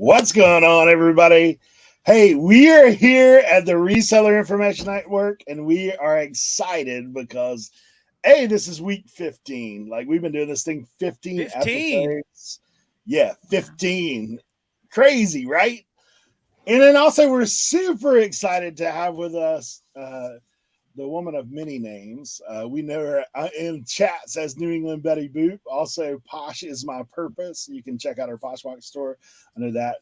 What's going on, everybody? Hey, we are here at the Reseller Information Network, and we are excited because, hey, this is week 15. Like, we've been doing this thing 15 episodes. Yeah, 15. Crazy, right? And then also, we're super excited to have with us the woman of many names. We know her in chats as New England Betty Boop. Also, Posh is my purpose. You can check out her Poshmark store under that.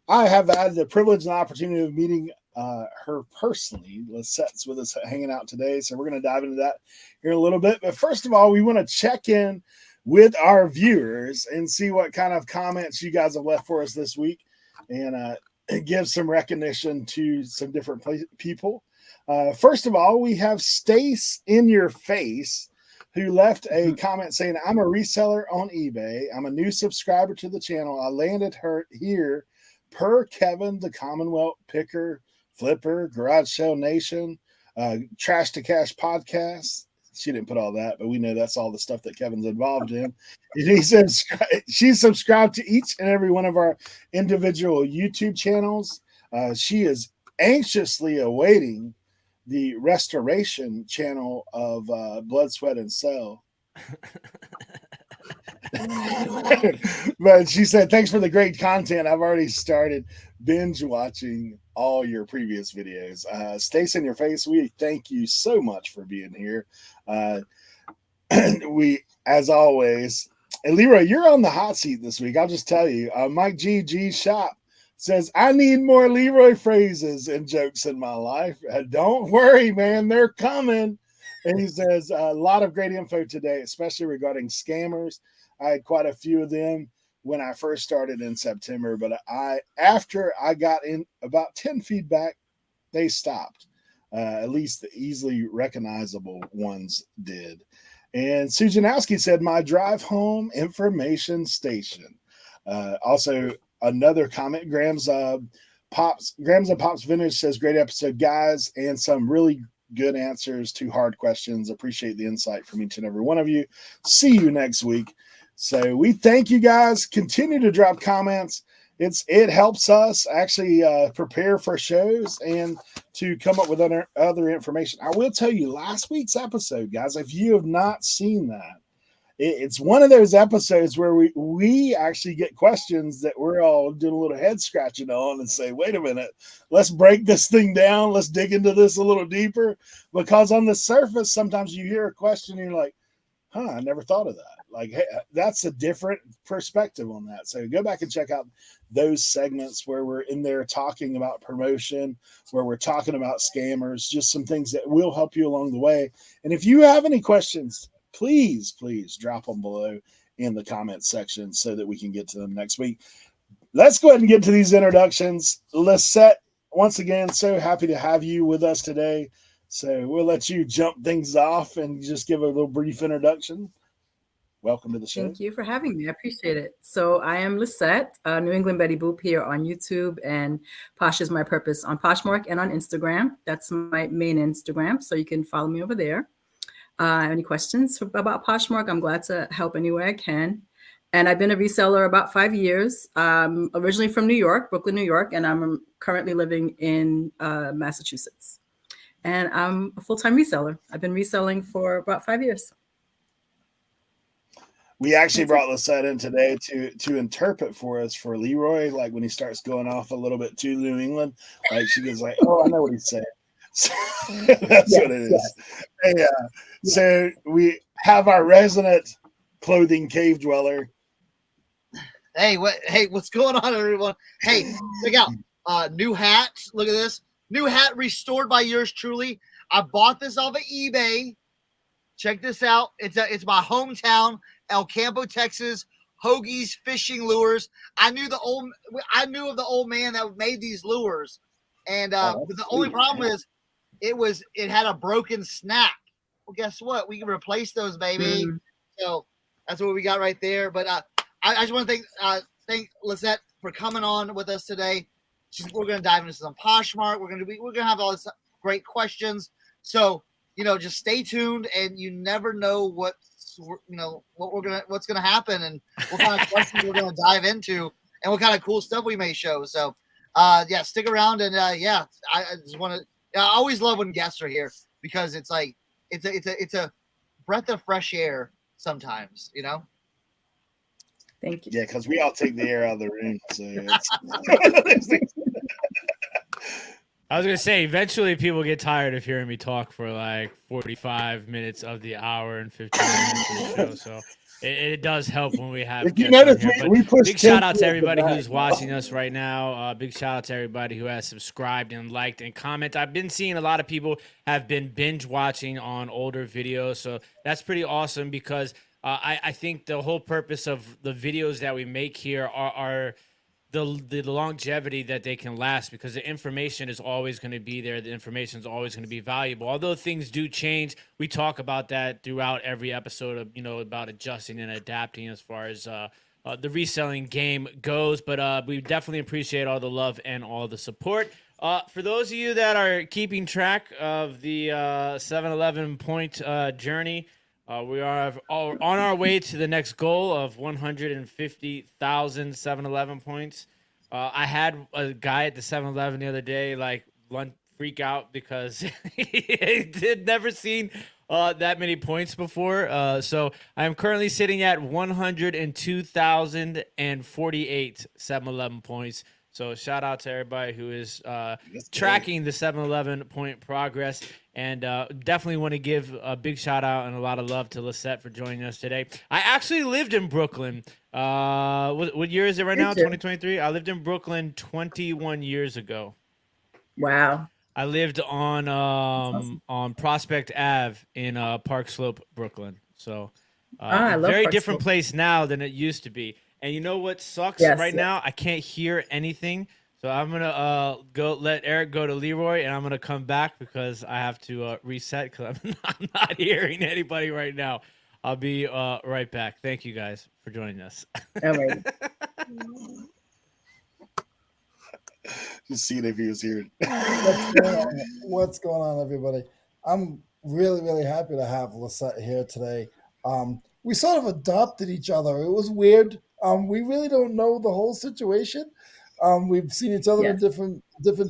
I have had the privilege and opportunity of meeting her personally. Lisette's with us hanging out today, so we're going to dive into that here in a little bit. But first of all, we want to check in with our viewers and see what kind of comments you guys have left for us this week, and give some recognition to some different people. First of all, we have Stace in your face, who left a comment saying, I'm a reseller on eBay. I'm a new subscriber to the channel. I landed her here per Kevin, the Commonwealth Picker, Flipper, Garage Sale Nation, Trash to Cash podcast. She didn't put all that, but we know that's all the stuff that Kevin's involved in. And he said she's subscribed to each and every one of our individual YouTube channels. She is anxiously awaiting the restoration channel of Blood, Sweat, and Cell. But she said, thanks for the great content. I've already started binge watching all your previous videos. Stace in your face, we thank you so much for being here. We, as always, and Leroy, you're on the hot seat this week. I'll just tell you, Mike G Shop says, I need more Leroy phrases and jokes in my life. Don't worry, man, they're coming. And he says, a lot of great info today, especially regarding scammers. I had quite a few of them when I first started in September, but after I got in about 10 feedback, they stopped. At least the easily recognizable ones did. And Sujanowski said, my drive home information station. Also, another comment, Grams and Pops Vintage says, great episode, guys, and some really good answers to hard questions. Appreciate the insight from each and every one of you. See you next week. So we thank you guys. Continue to drop comments. It helps us actually prepare for shows and to come up with other information. I will tell you, last week's episode, guys, if you have not seen that, it's one of those episodes where we actually get questions that we're all doing a little head scratching on and say, wait a minute, let's break this thing down. Let's dig into this a little deeper, because on the surface, sometimes you hear a question and you're like, I never thought of that. Like, hey, that's a different perspective on that. So go back and check out those segments where we're in there talking about promotion, where we're talking about scammers, just some things that will help you along the way. And if you have any questions, please drop them below in the comment section so that we can get to them next week. Let's go ahead and get to these introductions. Lisette, once again, so happy to have you with us today. So we'll let you jump things off and just give a little brief introduction. Welcome to the show. Thank you for having me. I appreciate it. So I am Lisette, New England Betty Boop here on YouTube, and Posh is my purpose on Poshmark and on Instagram. That's my main Instagram, so you can follow me over there. Any questions about Poshmark? I'm glad to help any way I can. And I've been a reseller about 5 years. Originally from New York, Brooklyn, New York, and I'm currently living in Massachusetts. And I'm a full-time reseller. I've been reselling for about 5 years. We actually brought Lisette in today to interpret for us for Leroy, like when he starts going off a little bit to New England. Like she goes like, oh, I know what he's saying. So that's what it is. Hey, so we have our resident clothing cave dweller. Hey, what's going on, everyone? Hey, check out new hat. Look at this. New hat restored by yours truly. I bought this off of eBay. Check this out. It's my hometown, El Campo, Texas. Hoagie's Fishing Lures. I knew of the old man that made these lures, and but the only problem is it had a broken snap. Well, guess what? We can replace those, baby. So that's what we got right there. But I just want to thank Lisette for coming on with us today. We're going to dive into some Poshmark. We're going to have all this great questions. So, just stay tuned, and you never know what's going to happen and what kind of questions we're going to dive into. and what kind of cool stuff we may show. So, yeah, stick around. And yeah, I just want to, I always love when guests are here because it's like, it's a breath of fresh air sometimes, you know? Thank you. Yeah, because we all take the air out of the room. So it's I was gonna say, eventually people get tired of hearing me talk for like 45 minutes of the hour and 15 minutes of the show. So it does help when we have if you guests on notice, here. But we push big shout out to 10 everybody back. who's watching us right now. Big shout out to everybody who has subscribed and liked and commented. I've been seeing a lot of people have been binge watching on older videos, so that's pretty awesome because I think the whole purpose of the videos that we make here are the longevity that they can last, because the information is always going to be there. The information is always going to be valuable. Although things do change, we talk about that throughout every episode of, about adjusting and adapting as far as the reselling game goes. But we definitely appreciate all the love and all the support. For those of you that are keeping track of the 7-Eleven point journey, we are on our way to the next goal of 150,000 7-Eleven points. I had a guy at the 7-Eleven the other day freak out because he had never seen that many points before. So I'm currently sitting at 102,048 7-Eleven points. So shout out to everybody who is tracking the 7-Eleven point progress. And definitely want to give a big shout out and a lot of love to Lisette for joining us today. I actually lived in Brooklyn. What year is it right now? 2023? I lived in Brooklyn 21 years ago. Wow. I lived on awesome. on Prospect Ave in Park Slope, Brooklyn. So I a love very Park different Slope. place now than it used to be. And you know what sucks now? I can't hear anything. So I'm gonna go let Eric go to Leroy, and I'm gonna come back because I have to reset because I'm not hearing anybody right now. I'll be right back. Thank you guys for joining us. All right. Just seeing if he was here. What's going on, everybody? I'm really, really happy to have Lisette here today. We sort of adopted each other. It was weird. We really don't know the whole situation. We've seen each other in different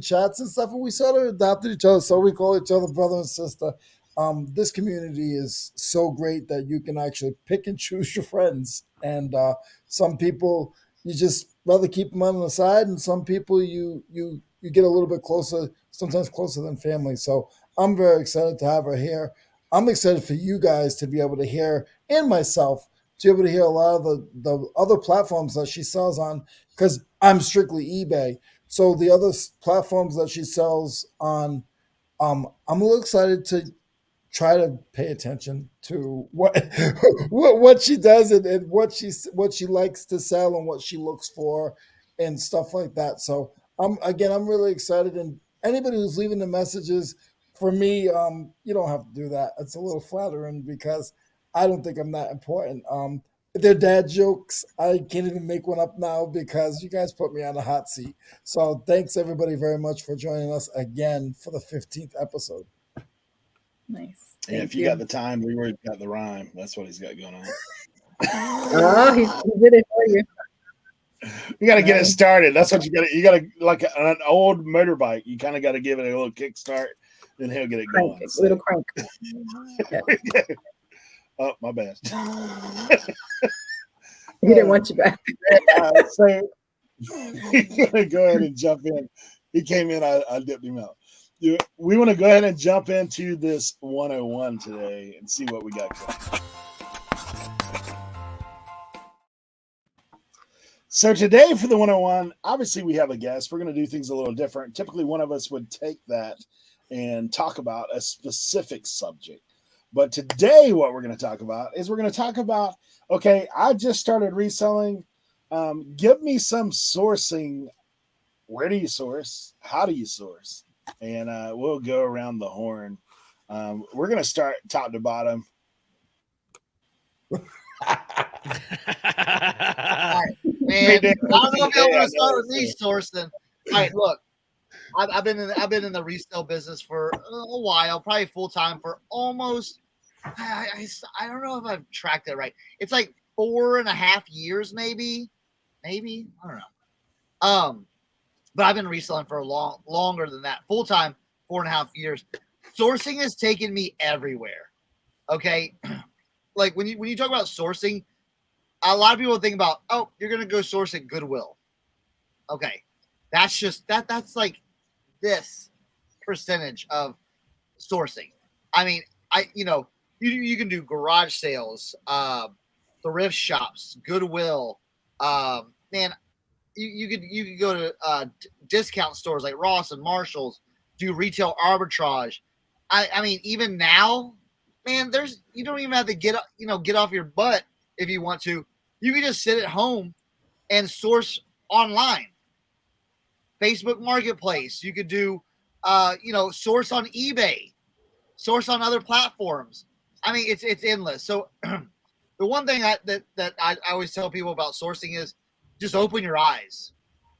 chats and stuff, and we sort of adopted each other, so we call each other brother and sister. This community is so great that you can actually pick and choose your friends, and some people you just rather keep them on the side, and some people you get a little bit closer, sometimes closer than family. So I'm very excited to have her here. I'm excited for you guys to be able to hear, and myself, to be able to hear a lot of the other platforms that she sells on, because I'm strictly eBay. So the other platforms that she sells on, I'm a little excited to try to pay attention to what she does and what she likes to sell and what she looks for and stuff like that. So I'm really excited. And anybody who's leaving the messages for me, you don't have to do that. It's a little flattering because I don't think I'm that important. They're dad jokes. I can't even make one up now because you guys put me on a hot seat. So thanks everybody very much for joining us again for the 15th episode. Nice. Yeah, if you got the time, Leroy's got the rhyme. That's what he's got going on. Oh, he did it for you. You got to get it started. That's what you got to. You got to, like an old motorbike. You kind of got to give it a little kickstart, then he'll get it going. A little crank. Yeah. Oh, my bad. He didn't want you back. So he's gonna go ahead and jump in. He came in. I dipped him out. We want to go ahead and jump into this 101 today and see what we got going. So today for the 101, obviously we have a guest. We're going to do things a little different. Typically, one of us would take that and talk about a specific subject. But today what we're going to talk about is okay, I just started reselling. Give me some sourcing. Where do you source? How do you source? And we'll go around the horn. We're going to start top to bottom. All right, man. I don't know if y'all want to start with me sourcing. All right, look, I've been in the resale business for a while, probably full time for almost. I don't know if I've tracked it right. It's like 4.5 years, maybe. I don't know. But I've been reselling for longer than that, full time, 4.5 years. Sourcing has taken me everywhere. Okay, like when you talk about sourcing, a lot of people think about, oh, you're gonna go source at Goodwill. Okay, that's just that's like this percentage of sourcing. I mean, you can do garage sales, thrift shops, Goodwill. Man, you could go to discount stores like Ross and Marshalls, do retail arbitrage. I mean, even now, man, you don't even have to get off your butt if you want to. You can just sit at home and source online. Facebook Marketplace. You could do, source on eBay, source on other platforms. I mean, it's endless. So the one thing that I always tell people about sourcing is just open your eyes,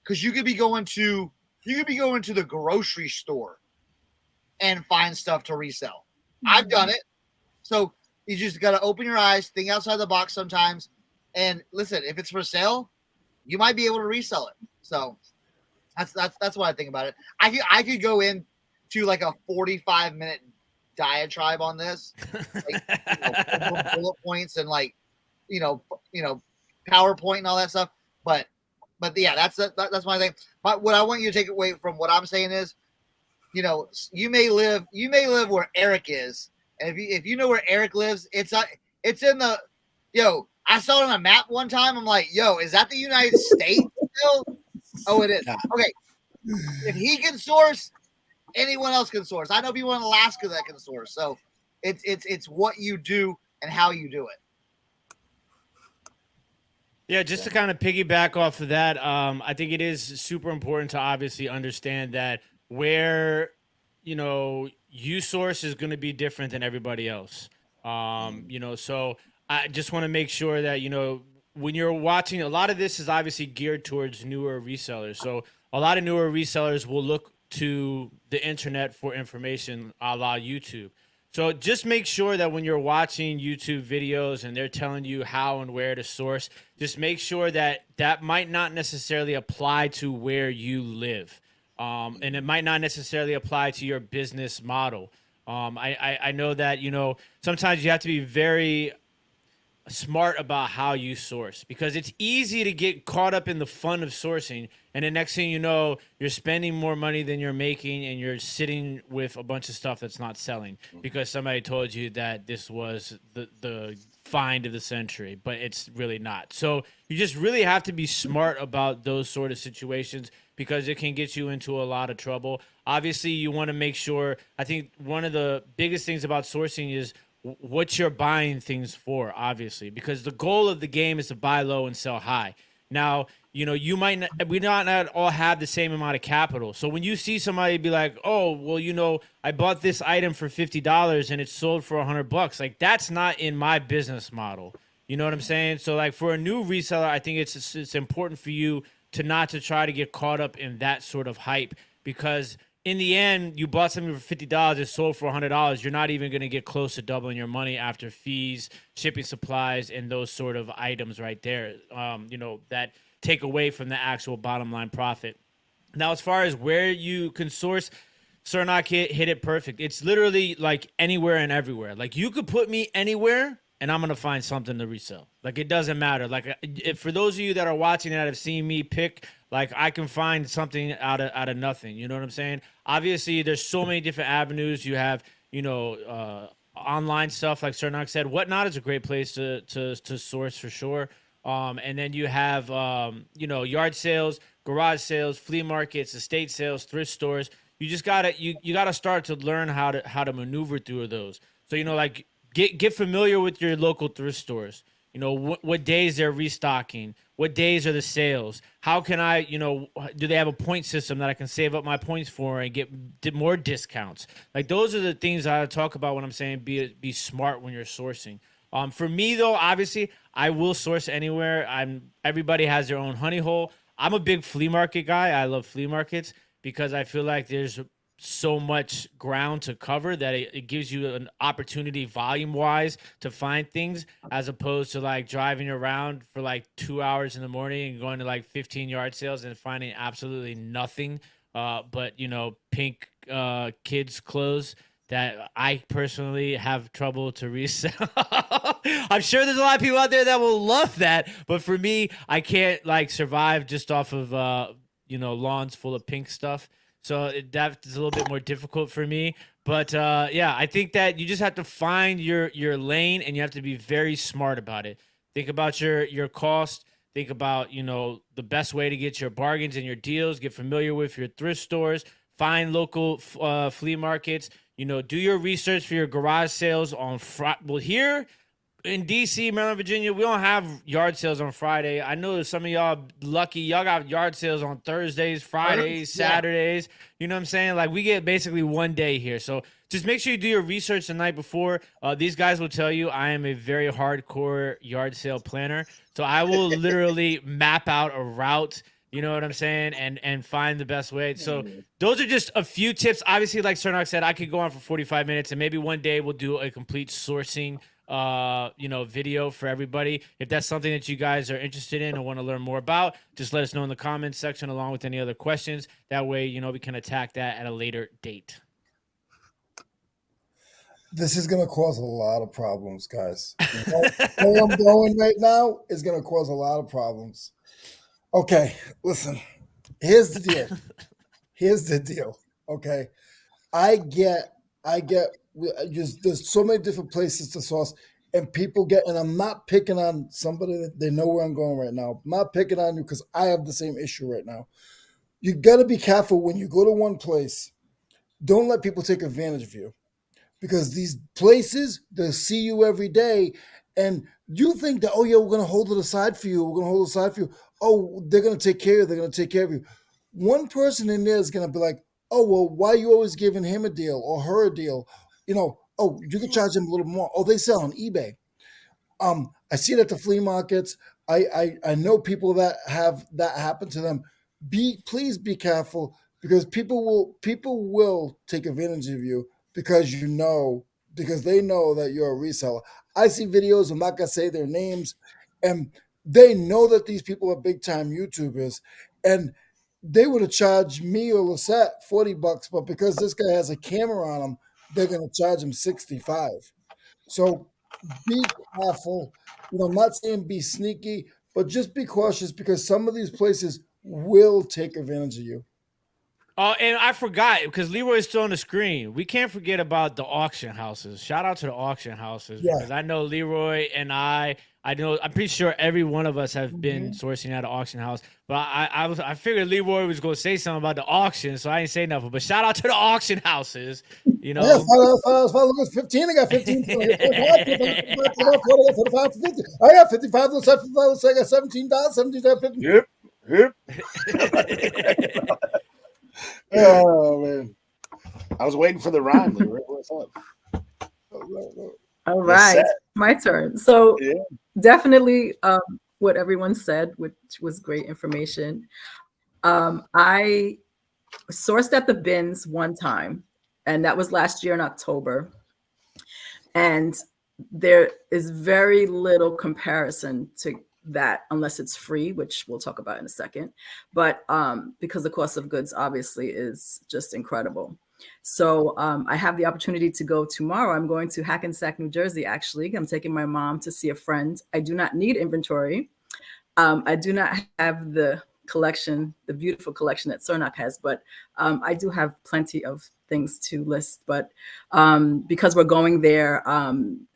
because you could be going to the grocery store and find stuff to resell. I've done it. So you just got to open your eyes, think outside the box sometimes, and listen. If it's for sale, you might be able to resell it. So that's what I think about it. I could go into like a 45-minute diatribe on this, like bullet points and like PowerPoint and all that stuff. But yeah, that's my thing. But what I want you to take away from what I'm saying is, you may live where Eric is, and if you know where Eric lives, it's in the I saw it on a map one time. I'm like, is that the United States still? Oh, it is. Okay. If he can source, anyone else can source. I know people in Alaska that can source. So it's what you do and how you do it. Yeah, just to kind of piggyback off of that, I think it is super important to obviously understand that where you source is going to be different than everybody else. So I just want to make sure that when you're watching, a lot of this is obviously geared towards newer resellers. So a lot of newer resellers will look to the internet for information, a la YouTube. So just make sure that when you're watching YouTube videos and they're telling you how and where to source, just make sure that might not necessarily apply to where you live. And it might not necessarily apply to your business model. I know that, sometimes you have to be very smart about how you source, because it's easy to get caught up in the fun of sourcing, and the next thing you know, you're spending more money than you're making, and you're sitting with a bunch of stuff that's not selling because somebody told you that this was the find of the century, but it's really not. So you just really have to be smart about those sort of situations, because it can get you into a lot of trouble. Obviously, you want to make sure, I think one of the biggest things about sourcing is what you're buying things for, obviously, because the goal of the game is to buy low and sell high. Now, we not all have the same amount of capital. So when you see somebody be like, oh, well, I bought this item for $50 and it's sold for $100, like that's not in my business model. You know what I'm saying? So like for a new reseller, I think it's important for you to try to get caught up in that sort of hype, because in the end, you bought something for $50, it's sold for $100. You're not even going to get close to doubling your money after fees, shipping supplies, and those sort of items right there, that take away from the actual bottom line profit. Now, as far as where you can source, Cernoch hit it perfect. It's literally like anywhere and everywhere. Like you could put me anywhere and I'm going to find something to resell. Like it doesn't matter. Like for those of you that are watching that have seen me pick, like I can find something out of nothing. You know what I'm saying? Obviously, there's so many different avenues. You have, online stuff like Cernoch said. Whatnot is a great place to source for sure. And then you have, yard sales, garage sales, flea markets, estate sales, thrift stores. You just gotta you gotta start to learn how to maneuver through those. So like get familiar with your local thrift stores. What days they're restocking, what days are the sales, how can I, do they have a point system that I can save up my points for and get more discounts? Like those are the things I talk about when I'm saying be smart when you're sourcing. For me though, obviously I will source anywhere. Everybody has their own honey hole. I'm a big flea market guy. I love flea markets because I feel like there's so much ground to cover that it gives you an opportunity volume wise to find things, as opposed to like driving around for like 2 hours in the morning and going to like 15 yard sales and finding absolutely nothing but, you know, pink kids clothes that I personally have trouble to resell. I'm sure there's a lot of people out there that will love that, but for me, I can't like survive just off of you know, lawns full of pink stuff. So that's a little bit more difficult for me. But yeah, I think that you just have to find your lane, and you have to be very smart about it. Think about your cost. Think about, you know, the best way to get your bargains and your deals. Get familiar with your thrift stores. Find local flea markets. You know, do your research for your garage sales on Friday. Well, here in DC, Maryland, Virginia, we don't have yard sales on Friday. I know that some of y'all lucky. Y'all got yard sales on Thursdays, Fridays, Saturdays. You know what I'm saying? Like, we get basically one day here. So just make sure you do your research the night before. These guys will tell you I am a very hardcore yard sale planner. So I will literally map out a route, you know what I'm saying, and find the best way. So those are just a few tips. Obviously, like Cernoch said, I could go on for 45 minutes, and maybe one day we'll do a complete sourcing you know, video for everybody. If that's something that you guys are interested in and want to learn more about, just let us know in the comments section along with any other questions. That way, you know, we can attack that at a later date. This is going to cause a lot of problems, guys. Where I'm going right now is going to cause a lot of problems. Okay, listen. Here's the deal. Here's the deal. Okay, I get. Just there's so many different places to source, and people get. And I'm not picking on somebody that they know where I'm going right now. I'm not picking on you because I have the same issue right now. You got to be careful when you go to one place. Don't let people take advantage of you, because these places, they see you every day, and you think that, oh yeah, we're gonna hold it aside for you. We're gonna hold it aside for you. Oh, they're gonna take care of you. They're gonna take care of you. One person in there is gonna be like, oh well, why are you always giving him a deal or her a deal? You know, oh, you can charge them a little more. Oh, they sell on eBay. I see it at the flea markets. I know people that have that happen to them. Please be careful, because people will take advantage of you because they know that you're a reseller. I see videos, I'm not gonna say their names, and they know that these people are big time YouTubers, and they would have charged me or Lisette $40, but because this guy has a camera on him, they're gonna charge him 65. So be careful. You know, I'm not saying be sneaky, but just be cautious, because some of these places will take advantage of you. Oh, and I forgot, because Leroy is still on the screen. We can't forget about the auction houses. Shout out to the auction houses, because I know Leroy and I know, I'm pretty sure every one of us have been sourcing at an auction house. But I figured Leroy was going to say something about the auction, so I didn't say nothing. But shout out to the auction houses. You know, look, it's 15. I got 15. I got 55. Let's say I got $17. $17.50. Yep. Oh man, I was waiting for the rhyme. What's up? All right, my turn. So definitely what everyone said, which was great information. I sourced at the bins one time, and that was last year in October. And there is very little comparison to that unless it's free, which we'll talk about in a second. But because the cost of goods obviously is just incredible. So I have the opportunity to go tomorrow. I'm going to Hackensack, New Jersey, actually. I'm taking my mom to see a friend. I do not need inventory. I do not have the collection, the beautiful collection that Cernoch has, but I do have plenty of things to list. But because we're going there,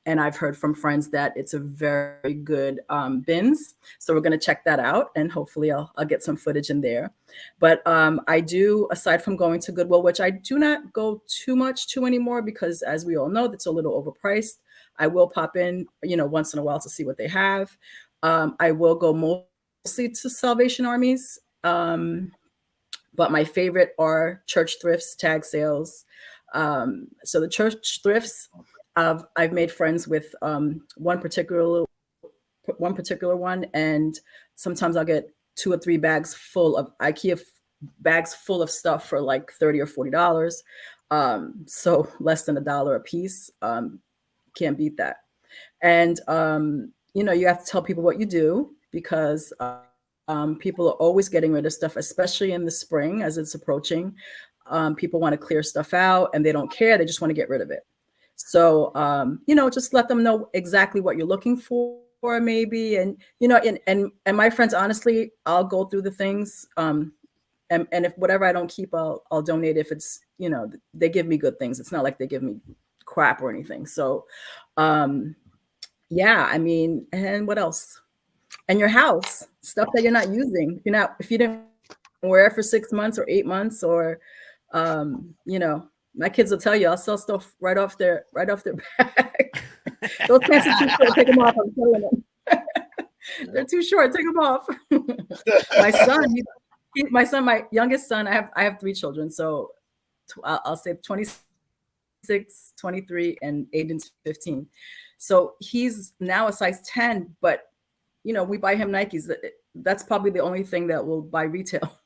and I've heard from friends that it's a very good bins, so we're going to check that out, and hopefully I'll get some footage in there. But I do, aside from going to Goodwill, which I do not go too much to anymore, because as we all know, that's a little overpriced. I will pop in, once in a while to see what they have. I will go mostly to Salvation Armies, but my favorite are church thrifts, tag sales. So the church thrifts, I've made friends with one particular one, and sometimes I'll get 2 or 3 bags full of IKEA bags full of stuff for like $30 or $40. So less than $1 a piece. Can't beat that. And, you have to tell people what you do, because people are always getting rid of stuff, especially in the spring as it's approaching. People want to clear stuff out and they don't care. They just want to get rid of it. So, just let them know exactly what you're looking for maybe. And, and my friends, honestly, I'll go through the things. And if whatever I don't keep, I'll donate. If it's, they give me good things. It's not like they give me crap or anything. So, yeah, I mean, and what else? And your house, stuff that you're not using. If you didn't wear it for 6 months or 8 months, or, my kids will tell you, I'll sell stuff right off their back. Those pants are too short. Take them off. I'm telling them. They're too short. Take them off. My youngest son, I have 3 children. So I'll say 26, 23, and Aiden's 15. So he's now a size 10, but we buy him Nikes. That's probably the only thing that we'll buy retail.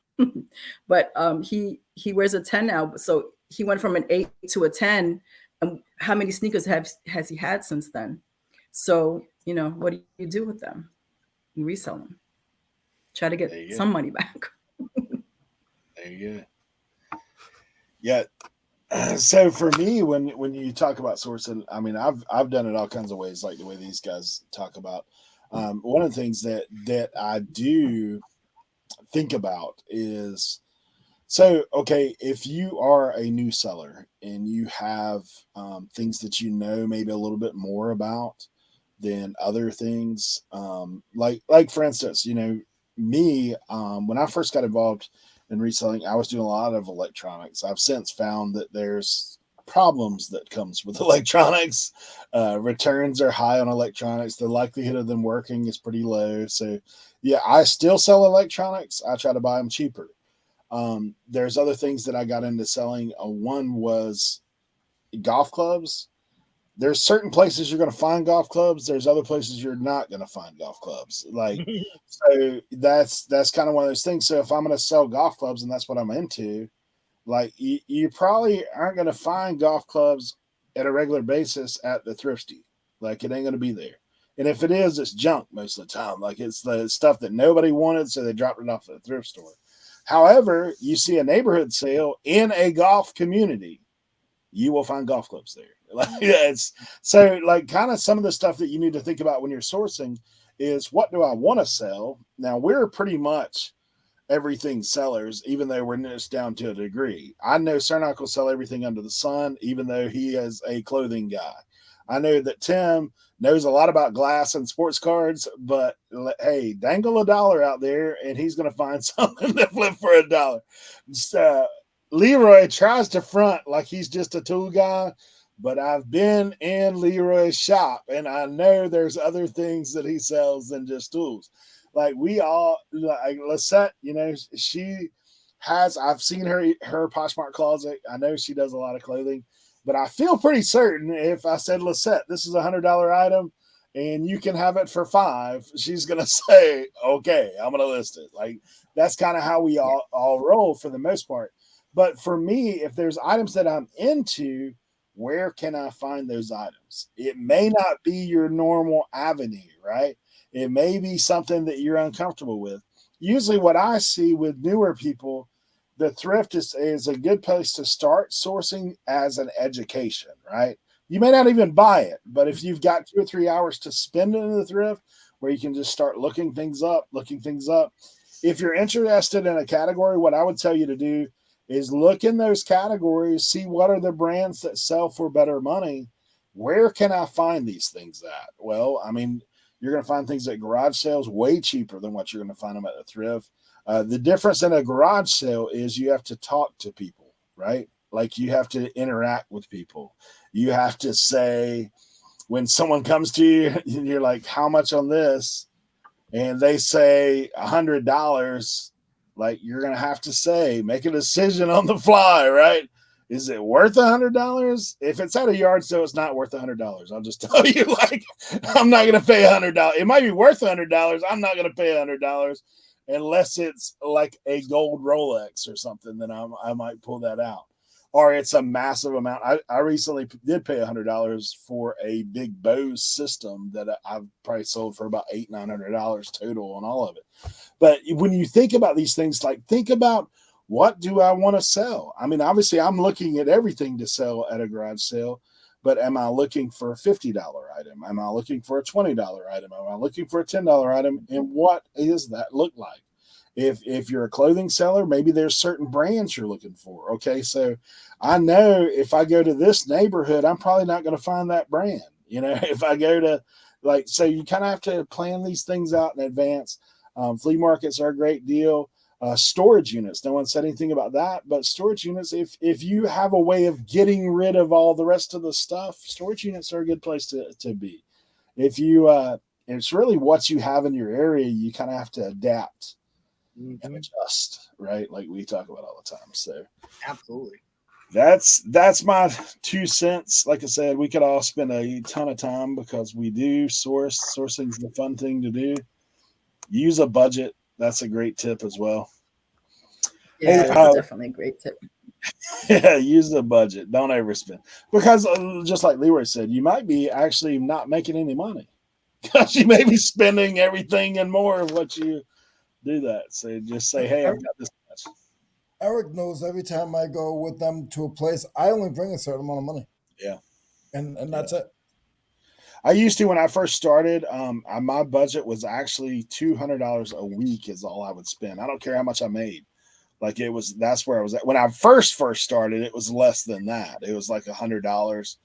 But he wears a 10 now. So he went from an 8 to a 10. And how many sneakers has he had since then? So, what do you do with them? You resell them. Try to get some money back. There you go. Yeah. So for me, when you talk about sourcing, I mean, I've done it all kinds of ways, like the way these guys talk about. One of the things that I do think about is, so, okay, if you are a new seller and you have things that maybe a little bit more about than other things, like for instance, me, when I first got involved in reselling, I was doing a lot of electronics. I've since found that there's problems that comes with electronics. Returns are high on electronics. The likelihood of them working is pretty low. So yeah, I still sell electronics. I try to buy them cheaper. There's other things that I got into selling. One was golf clubs. There's certain places you're going to find golf clubs. There's other places you're not going to find golf clubs. Like, so that's kind of one of those things. So if I'm going to sell golf clubs and that's what I'm into, like you probably aren't going to find golf clubs at a regular basis at the thrifty. Like, it ain't going to be there. And if it is, it's junk most of the time. Like, it's the stuff that nobody wanted, so they dropped it off at the thrift store. However, you see a neighborhood sale in a golf community, you will find golf clubs there. Like, it's so, like, kind of some of the stuff that you need to think about when you're sourcing is, what do I want to sell? Now, we're pretty much everything sellers, even though we're niched down to a degree. I know Cernoch will sell everything under the sun, even though he is a clothing guy. I know that Tim knows a lot about glass and sports cards, but hey, dangle $1 out there and he's going to find something to flip for $1. So Leroy tries to front like he's just a tool guy, but I've been in Leroy's shop and I know there's other things that he sells than just tools. Like, we all, like Lisette, I've seen her Poshmark Closet. I know she does a lot of clothing. But I feel pretty certain if I said, Lisette, this is $100 item and you can have it for $5, she's going to say, okay, I'm going to list it. Like, that's kind of how we all roll for the most part. But for me, if there's items that I'm into, where can I find those items? It may not be your normal avenue, right? It may be something that you're uncomfortable with. Usually what I see with newer people, the thrift is a good place to start sourcing as an education, right? You may not even buy it, but if you've got 2 or 3 hours to spend in the thrift where you can just start looking things up. If you're interested in a category, what I would tell you to do is look in those categories, see what are the brands that sell for better money. Where can I find these things at? Well, I mean, you're going to find things at garage sales way cheaper than what you're going to find them at a thrift. The difference in a garage sale is you have to talk to people, right? Like, you have to interact with people. You have to say, when someone comes to you, you're like, how much on this? And they say $100. Like, you're going to have to say, make a decision on the fly, right? Is it worth $100? If it's at a yard sale, it's not worth $100. I'll just tell you, like, I'm not going to pay $100. It might be worth $100. I'm not going to pay $100. unless it's like a gold Rolex or something, then I might pull that out. Or it's a massive amount. I recently did pay $100 for a big Bose system that I've probably sold for about $800-900 total on all of it. But when you think about these things, like think about, what do I want to sell? I mean, obviously I'm looking at everything to sell at a garage sale, but am I looking for a $50 item? Am I looking for a $20 item? Am I looking for a $10 item? And what does that look like? If you're a clothing seller, maybe there's certain brands you're looking for. Okay, so I know if I go to this neighborhood, I'm probably not going to find that brand. If I go to so you kind of have to plan these things out in advance. Flea markets are a great deal. Storage units. No one said anything about that, but storage units, if you have a way of getting rid of all the rest of the stuff, storage units are a good place to be. If you, it's really what you have in your area, you kind of have to adapt and adjust, right? Like we talk about all the time. So absolutely. That's my 2 cents. Like I said, we could all spend a ton of time because we do sourcing's the fun thing to do. Use a budget. That's a great tip as well. Yeah, that's definitely a great tip. Yeah, use the budget. Don't overspend. Because just like Leroy said, you might be actually not making any money because you may be spending everything and more of what you do that. So just say, hey, I've got this much. Eric knows every time I go with them to a place, I only bring a certain amount of money. Yeah. And that's it. I used to, when I first started, my budget was actually $200 a week is all I would spend. I don't care how much I made. That's where I was at. When I first started, it was less than that. It was like $100.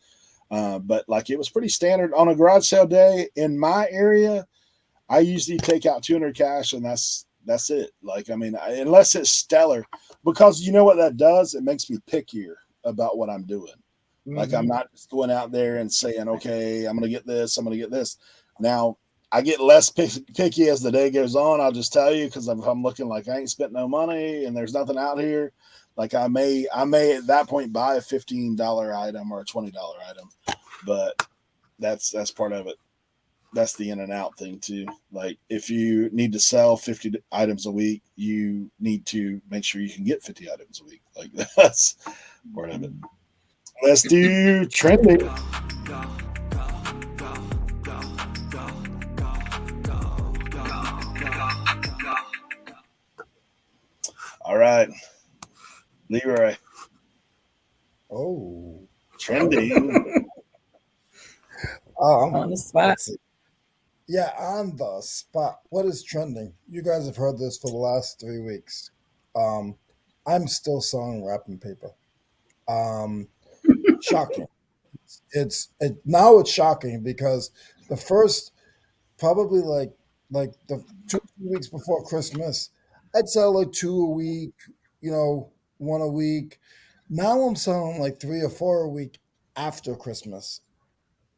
But it was pretty standard on a garage sale day in my area. I usually take out 200 cash and that's it. Unless it's stellar, because you know what that does? It makes me pickier about what I'm doing. I'm not just going out there and saying, okay, I'm going to get this. I'm going to get this. Now I get less picky as the day goes on. I'll just tell you, because if I'm looking like I ain't spent no money and there's nothing out here, I may at that point buy a $15 item or a $20 item, but that's part of it. That's the in and out thing too. If you need to sell 50 items a week, you need to make sure you can get 50 items a week. That's part of it. Let's do trending. All right, Leroy. Oh, trending. On the spot. Yeah, on the spot. What is trending? You guys have heard this for the last 3 weeks. I'm still selling wrapping paper. Shocking. Now it's shocking because the first probably like the 2 weeks before Christmas, I'd sell 2 a week, 1 a week. Now I'm selling 3 or 4 a week after Christmas,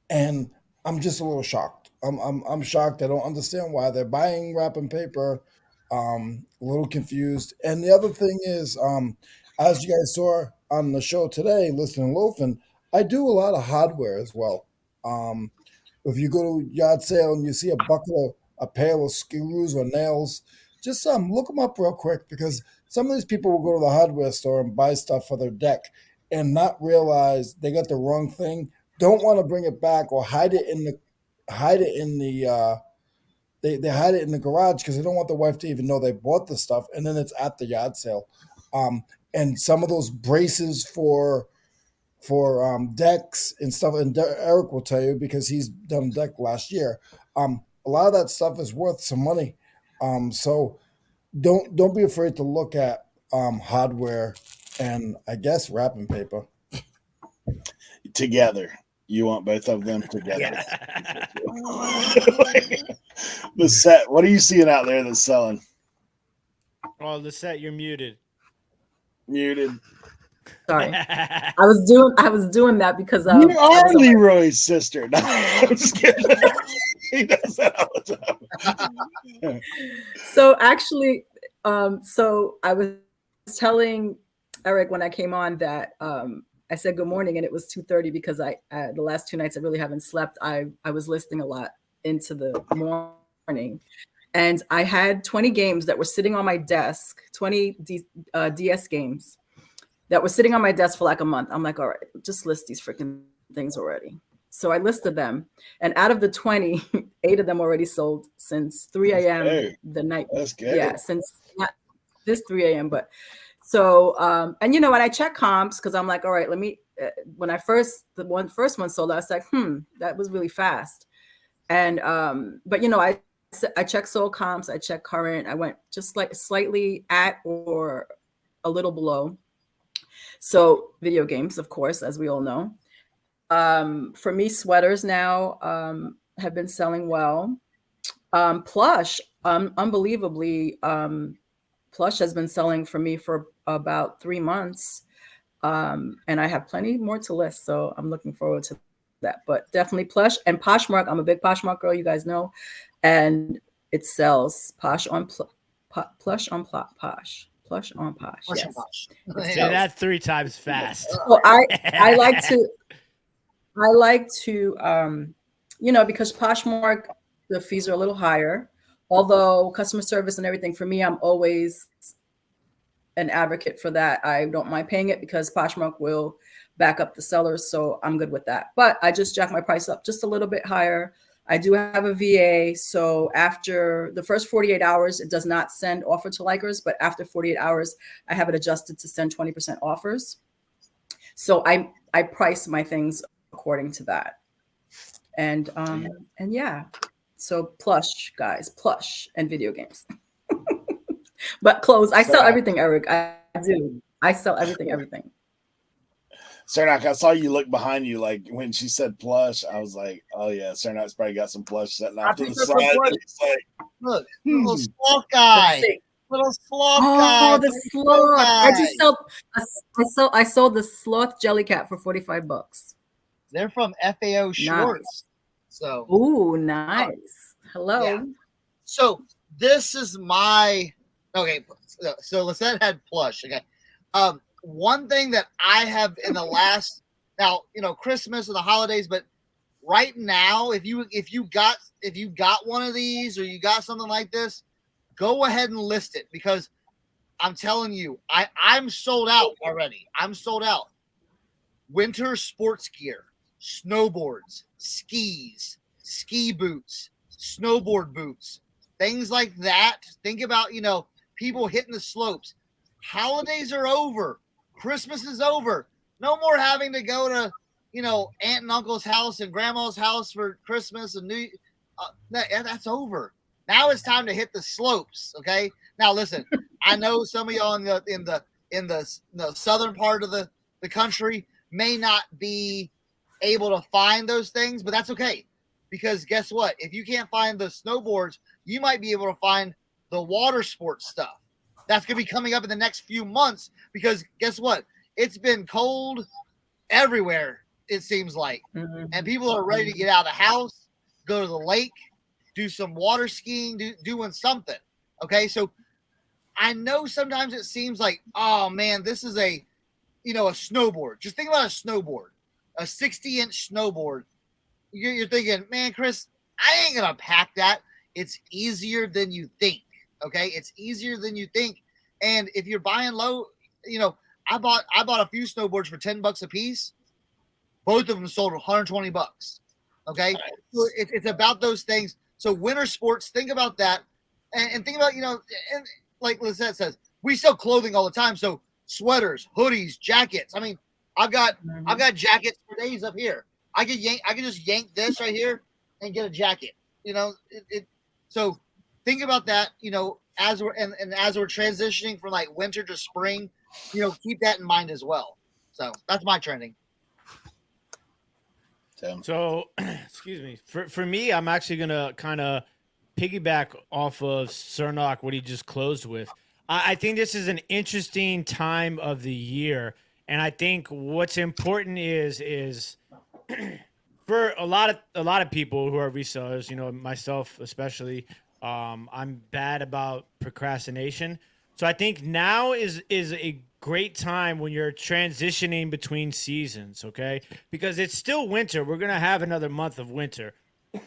and I'm just a little shocked. I'm shocked. I don't understand why they're buying wrapping paper. A little confused. And the other thing is, as you guys saw on the show today, Listening Loafing, I do a lot of hardware as well. If you go to a yard sale and you see a pair of screws or nails, just look them up real quick, because some of these people will go to the hardware store and buy stuff for their deck and not realize they got the wrong thing. Don't want to bring it back or hide it in the they hide it in the garage because they don't want the wife to even know they bought the stuff, and then it's at the yard sale. And some of those braces for decks and stuff, and Eric will tell you because he's done a deck last year. A lot of that stuff is worth some money. So don't be afraid to look at hardware and I guess wrapping paper together. You want both of them together. Yeah. Lisette, what are you seeing out there that's selling? Oh, Lisette, you're muted. Muted. Sorry, I was doing that because you are Leroy's sister. No, I'm just kidding. He does that all the time. So actually, so I was telling Eric when I came on that I said good morning and it was 2:30 because I the last 2 nights I really haven't slept. I was listening a lot into the morning, And I had 20 games that were sitting on my desk, 20 DS games that were sitting on my desk for like a month. I'm like, all right, just list these freaking things already. So I listed them. And out of the 20, 8 of them already sold since 3 a.m. the night. That's good. Yeah, since not this 3 a.m. But so, and you know, when I check comps, because I'm like, all right, let me, when I first one sold, I was like, that was really fast. And, but you know, I checked sold comps, I checked current, I went just like slightly at or a little below. So video games, of course, as we all know. For me, sweaters now have been selling well. Plush, unbelievably, Plush has been selling for me for about 3 months. And I have plenty more to list. So I'm looking forward to that. But definitely Plush and Poshmark. I'm a big Poshmark girl, you guys know. And it sells Posh on Plush on Posh. Plush on Posh. Plush Yes. on Posh. Say that 3 times fast. So I like to you know, because Poshmark, the fees are a little higher, although customer service and everything, for me, I'm always an advocate for that. I don't mind paying it because Poshmark will back up the sellers. So I'm good with that. But I just jack my price up just a little bit higher. I do have a VA. So after the first 48 hours, it does not send offer to likers, but after 48 hours, I have it adjusted to send 20% offers. So I price my things according to that. And yeah, so Plush, guys, Plush and video games. But clothes, I sell everything, Eric. I do. I sell everything. Cernoch, I saw you look behind you. Like when she said plush, I was like, oh yeah, Cernoch's probably got some plush sitting off to the side. It's like, look, little sloth guy. Little sloth guy. Oh, the sloth. I sold the sloth jelly cat for $45. They're from FAO Shorts. Nice. So ooh, nice. Hello. Yeah. So this is my okay. So Lisette had plush. Okay. One thing that I have in the last now, you know, Christmas or the holidays, but right now, if you got one of these or you got something like this, go ahead and list it because I'm telling you, I'm sold out already. I'm sold out. Winter sports gear, snowboards, skis, ski boots, snowboard boots, things like that. Think about, you know, people hitting the slopes. Holidays are over. Christmas is over. No more having to go to, you know, aunt and uncle's house and grandma's house for Christmas and that's over. Now it's time to hit the slopes. Okay. Now listen, I know some of y'all in the southern part of the country may not be able to find those things, but that's okay. Because guess what? If you can't find the snowboards, you might be able to find the water sports stuff. That's going to be coming up in the next few months because guess what? It's been cold everywhere, it seems like. Mm-hmm. And people are ready to get out of the house, go to the lake, do some water skiing, doing something. Okay, so I know sometimes it seems like, oh, man, this is a snowboard. Just think about a snowboard, a 60-inch snowboard. You're thinking, man, Chris, I ain't going to pack that. It's easier than you think. Okay, it's easier than you think. And if you're buying low, you know, I bought a few snowboards for $10 a piece. Both of them sold $120. Okay, nice. So it's about those things. So winter sports, think about that, and think about, you know, and like Lisette says, we sell clothing all the time. So sweaters, hoodies, jackets. I mean, I've got jackets for days up here. I can just yank this right here and get a jacket. You know, so. Think about that, you know, as we're transitioning from like winter to spring, you know, keep that in mind as well. So that's my trending. So, excuse me. For me, I'm actually gonna kind of piggyback off of Cernoch, what he just closed with. I think this is an interesting time of the year, and I think what's important is for a lot of people who are resellers, you know, myself especially. I'm bad about procrastination. So I think now is a great time when you're transitioning between seasons, okay? Because it's still winter. We're going to have another month of winter.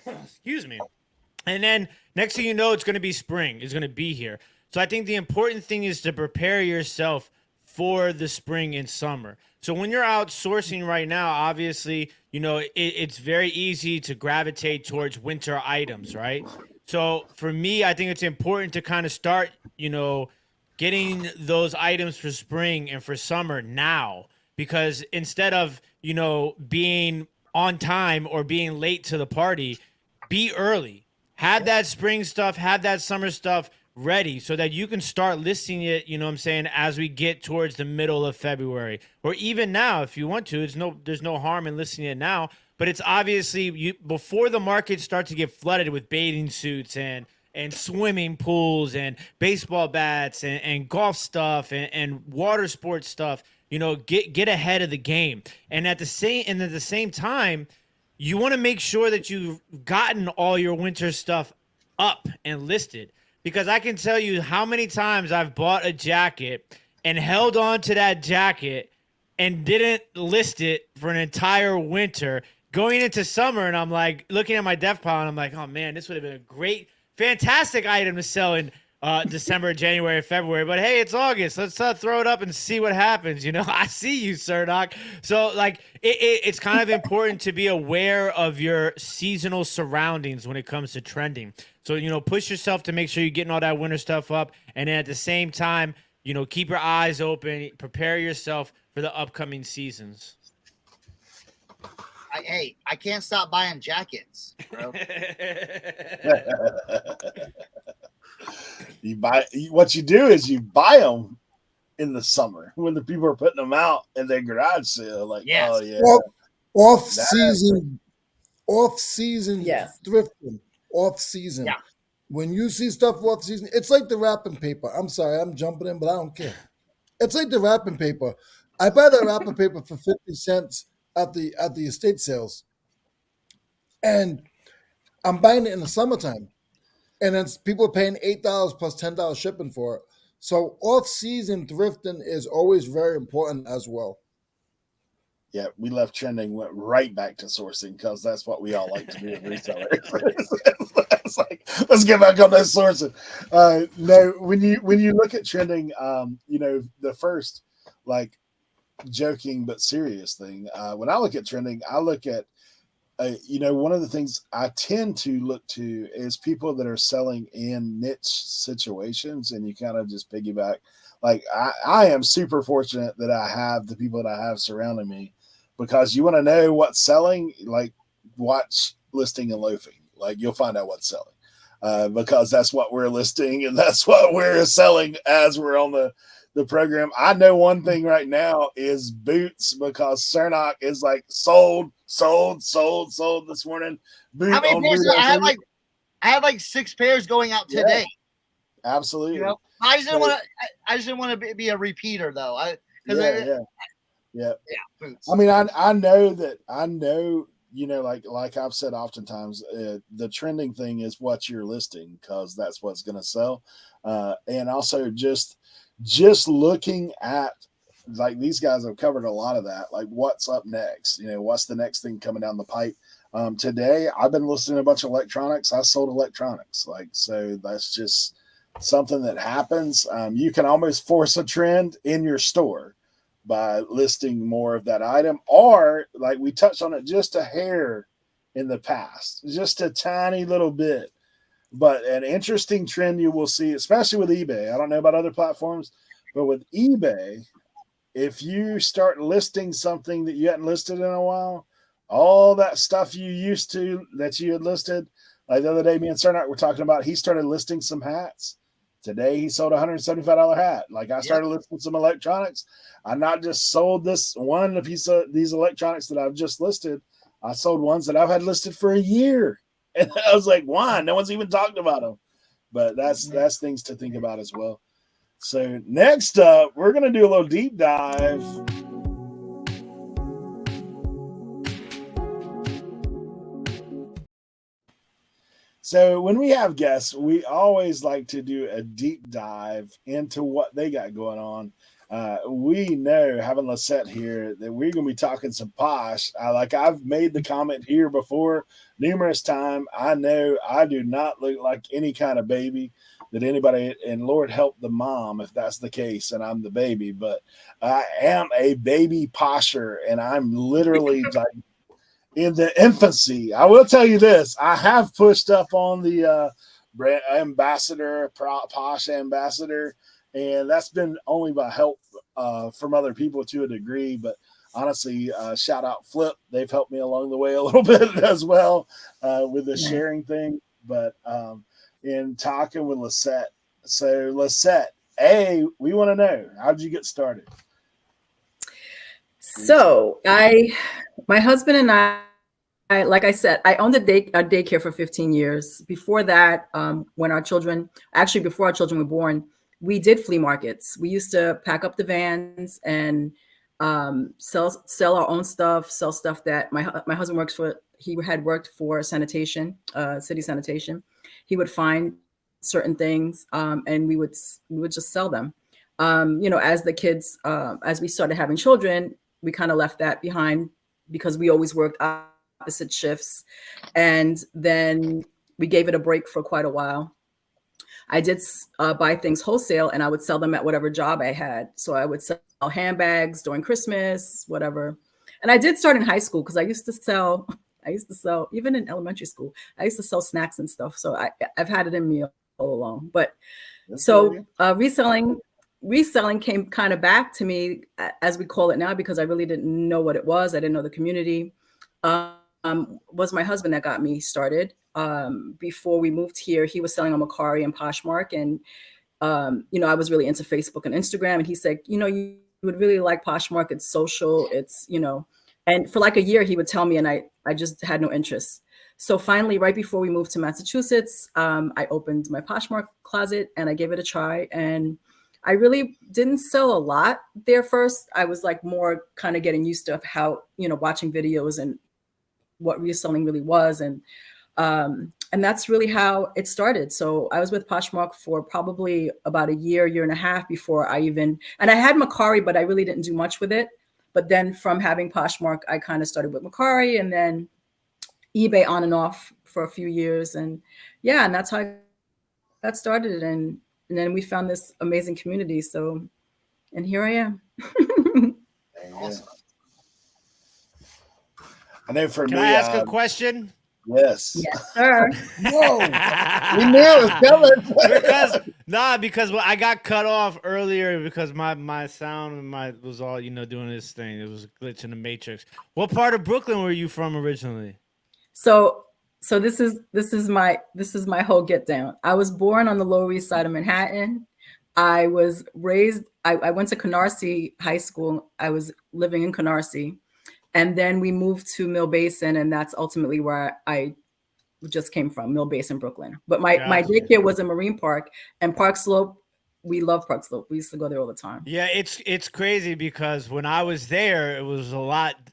Excuse me. And then next thing you know, it's going to be spring. It's going to be here. So I think the important thing is to prepare yourself for the spring and summer. So when you're out sourcing right now, obviously, it's very easy to gravitate towards winter items, right? So for me, I think it's important to kind of start, getting those items for spring and for summer now, because instead of, being on time or being late to the party, be early. Have that spring stuff, have that summer stuff ready so that you can start listing it, as we get towards the middle of February. Or even now, if you want to, there's no harm in listing it now. But it's obviously before the market starts to get flooded with bathing suits and swimming pools and baseball bats and golf stuff and water sports stuff, get ahead of the game. And at the same time, you want to make sure that you've gotten all your winter stuff up and listed, because I can tell you how many times I've bought a jacket and held on to that jacket and didn't list it for an entire winter going into summer. And I'm like looking at my def pile and I'm like, oh man, this would have been a great, fantastic item to sell in December, January, February. But hey, it's August. Let's throw it up and see what happens. I see you, Cernoch. So like it's kind of important to be aware of your seasonal surroundings when it comes to trending. So, push yourself to make sure you're getting all that winter stuff up. And then at the same time, keep your eyes open, prepare yourself for the upcoming seasons. I can't stop buying jackets, bro. What you do is you buy them in the summer when the people are putting them out in their garage sale. Like, yes. Oh yeah, off season Yes. thrifting, off season. Yeah. When you see stuff off season, it's like the wrapping paper. I'm sorry, I'm jumping in, but I don't care. It's like the wrapping paper. I buy that wrapping paper for 50 cents at the estate sales, and I'm buying it in the summertime, and then people are paying $8 plus $10 shipping for it. So off-season thrifting is always very important as well. Yeah, we left trending, went right back to sourcing because that's what we all like to do with resellers. It's like, let's get back on that sourcing. No, when you look at trending, the first like joking but serious thing. When I look at trending, I look at one of the things I tend to look to is people that are selling in niche situations, and you kind of just piggyback. Like I am super fortunate that I have the people that I have surrounding me, because you want to know what's selling, like watch listing and loafing. Like you'll find out what's selling, because that's what we're listing and that's what we're selling as we're on the program. I know one thing right now is boots, because Cernoch is like sold this morning. How many pairs? I had like 6 pairs going out today. Yeah, absolutely. I just didn't want to be a repeater though. Boots. I mean, I know, like I've said oftentimes, the trending thing is what you're listing, because that's what's going to sell. And also just looking at, like, these guys have covered a lot of that. Like, what's up next? What's the next thing coming down the pipe? Today, I've been listing a bunch of electronics. I sold electronics. So that's just something that happens. You can almost force a trend in your store by listing more of that item, or like we touched on it just a hair in the past, just a tiny little bit. But an interesting trend you will see, especially with eBay. I don't know about other platforms, but with eBay, if you start listing something that you hadn't listed in a while, all that stuff you used to that you had listed, like the other day, me and Cernoch were talking about, he started listing some hats. Today, he sold a $175 hat. Like, I started listing some electronics. I not just sold this one piece of these electronics that I've just listed. I sold ones that I've had listed for a year. And I was like, why? No one's even talked about them. But that's things to think about as well. So next up, we're going to do a little deep dive. So when we have guests, we always like to do a deep dive into what they got going on. we know, having Lisette here, that we're going to be talking some Posh. I've made the comment here before numerous times. I know I do not look like any kind of baby that anybody, and Lord help the mom if that's the case and I'm the baby, but I am a baby Posher, and I'm literally like in the infancy. I will tell you this: I have pushed up on the brand ambassador, Posh ambassador, and that's been only by help from other people to a degree. But honestly, shout out Flip; they've helped me along the way a little bit as well with the sharing thing. But in talking with Lisette, so Lisette, we want to know, how did you get started? So my husband and I, like I said, I owned a daycare for 15 years. Before that, before our children were born, we did flea markets. We used to pack up the vans and sell our own stuff, sell stuff that my husband works for. He had worked for sanitation, city sanitation. He would find certain things, and we would just sell them. As the kids, as we started having children, we kind of left that behind because we always worked opposite shifts. And then we gave it a break for quite a while. I did buy things wholesale, and I would sell them at whatever job I had. So I would sell handbags during Christmas, whatever. And I did start in high school because I used to sell even in elementary school. I used to sell snacks and stuff. So I've had it in me all along. But reselling came kind of back to me, as we call it now, because I really didn't know what it was. I didn't know the community. Was my husband that got me started. Before we moved here, he was selling on Mercari and Poshmark. And, I was really into Facebook and Instagram. And he said, you would really like Poshmark. It's social. It's, and for like a year, he would tell me, and I just had no interest. So finally, right before we moved to Massachusetts, I opened my Poshmark Closet and I gave it a try. And I really didn't sell a lot there first. I was like more kind of getting used to how, watching videos and what reselling really was. And that's really how it started. So I was with Poshmark for probably about a year and a half before I had Mercari, but I really didn't do much with it. But then from having Poshmark, I kind of started with Mercari and then eBay on and off for a few years. And and that's how I got started. And then we found this amazing community. So, and here I am. Awesome. I know for Can me, I ask a question? Yes. Yes, sir. Whoa. We knew it was coming. because I got cut off earlier because my sound was all doing this thing. It was a glitch in the matrix. What part of Brooklyn were you from originally? So this is my whole get down. I was born on the Lower East Side of Manhattan. I was raised. I went to Canarsie High School. I was living in Canarsie. And then we moved to Mill Basin, and that's ultimately where I just came from, Mill Basin, Brooklyn. But my daycare was in Marine Park and Park Slope. We love Park Slope. We used to go there all the time. Yeah, it's crazy because when I was there, it was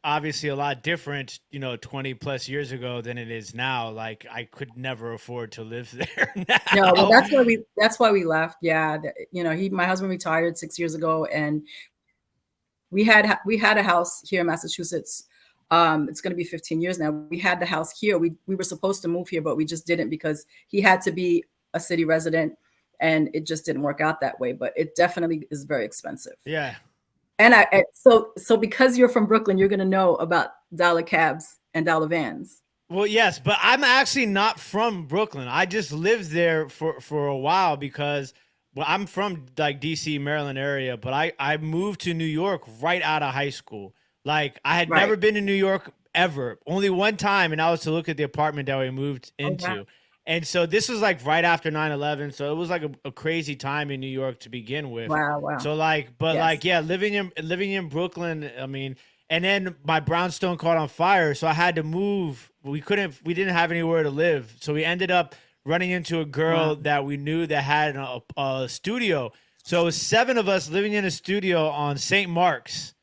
obviously a lot different, 20 plus years ago than it is now. Like I could never afford to live there now. No, well, that's why we left. Yeah, my husband retired 6 years ago, and we had a house here in Massachusetts. It's going to be 15 years now. We had the house here. We were supposed to move here, but we just didn't because he had to be a city resident, and it just didn't work out that way. But it definitely is very expensive. Yeah. And so because you're from Brooklyn, you're going to know about dollar cabs and dollar vans. Well, yes, but I'm actually not from Brooklyn. I just lived there for a while because I'm from like DC, Maryland area, but I moved to New York right out of high school. Like I had never been to New York ever, only one time. And I was to look at the apartment that we moved into. Oh, wow. And so this was like right after 9/11. So it was like a crazy time in New York to begin with. Wow. So living in Brooklyn, I mean, and then my brownstone caught on fire. So I had to move. We didn't have anywhere to live. So we ended up running into a girl that we knew that had a studio. So it was 7 of us living in a studio on St. Mark's.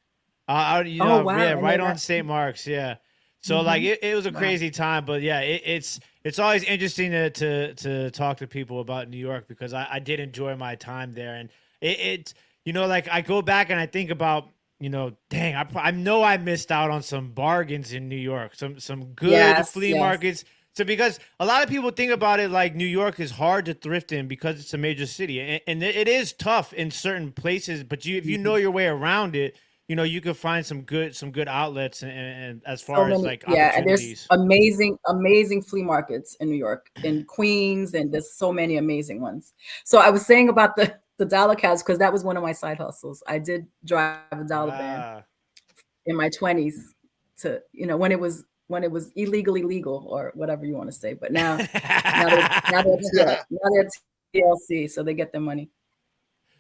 Right on St. Mark's. Yeah. So like it was a crazy time, but yeah, it's always interesting to talk to people about New York because I did enjoy my time there, and you know, like I go back and I think about, you know, dang, I know I missed out on some bargains in New York, some good Yes, flea yes. markets. So because a lot of people think about it like New York is hard to thrift in because it's a major city, and it is tough in certain places. But if you know your way around it, you know you can find some good outlets and as So far as many, like yeah, and there's opportunities. amazing flea markets in New York, in Queens, and there's so many amazing ones. So I was saying about the dollar cabs because that was one of my side hustles. I did drive a dollar van Ah. in my 20s to, you know, when it was illegally legal or whatever you want to say. But now they're TLC, so they get their money.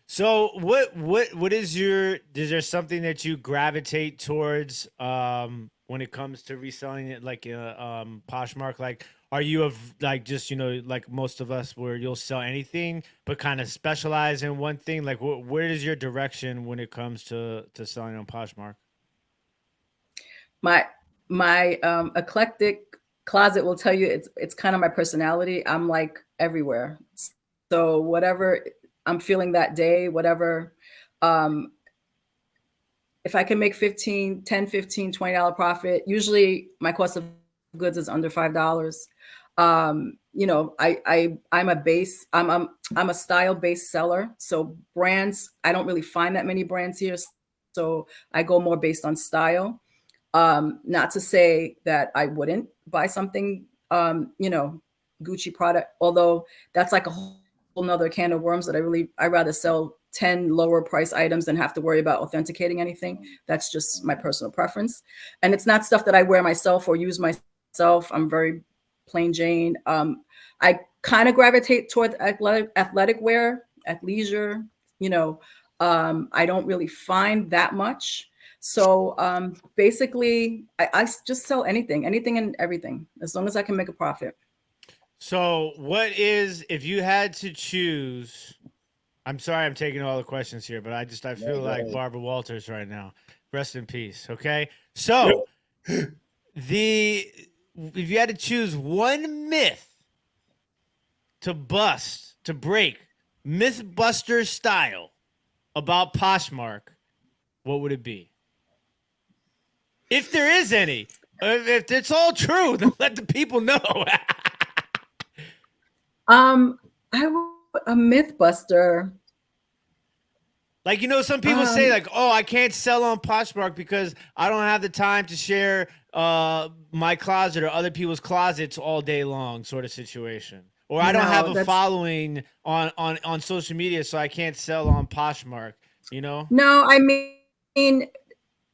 So what is your, is there something that you gravitate towards when it comes to reselling it, like Poshmark? Like are you of like just, you know, like most of us where you'll sell anything but kind of specialize in one thing? Like where is your direction when it comes to selling on Poshmark? My eclectic closet will tell you it's kind of my personality. I'm like everywhere. So whatever I'm feeling that day, whatever, um, if I can make 15, 10, 15, $20 profit, usually my cost of goods is under $5. You know, I'm a style based seller. So brands, I don't really find that many brands here. So I go more based on style. Not to say that I wouldn't buy something, you know, Gucci product, although that's like a whole nother can of worms that I rather sell 10 lower price items than have to worry about authenticating anything. That's just my personal preference. And it's not stuff that I wear myself or use myself. I'm very plain Jane. I kind of gravitate toward athletic wear, athleisure, you know, I don't really find that much. So basically, I just sell anything and everything, as long as I can make a profit. So what is, if you had to choose, I'm sorry I'm taking all the questions here, but I feel like Barbara Walters right now. Rest in peace. Okay. So if you had to choose one myth to break, Mythbuster style, about Poshmark, what would it be? If there is any. If it's all true, then let the people know. I a myth buster. Like, you know, some people say like, oh, I can't sell on Poshmark because I don't have the time to share my closet or other people's closets all day long, sort of situation. Or I don't have a following on social media, so I can't sell on Poshmark, you know? No, I mean,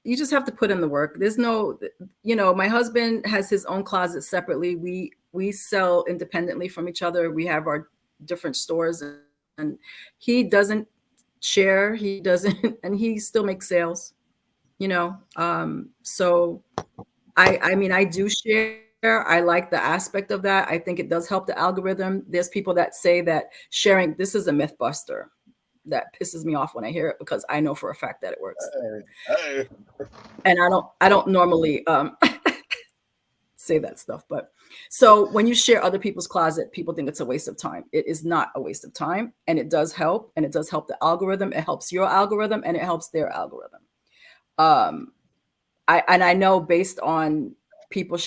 you just have to put in the work. There's no, you know, my husband has his own closet separately. We sell independently from each other. We have our different stores, and he doesn't share. He doesn't, and he still makes sales, you know? So I mean, I do share. I like the aspect of that. I think it does help the algorithm. There's people that say that sharing, this is a myth buster. That pisses me off when I hear it because I know for a fact that it works. And I don't normally say that stuff, but so when you share other people's closet, people think it's a waste of time. It is not a waste of time, and it does help, and it does help the algorithm. It helps your algorithm, and it helps their algorithm. I know based on people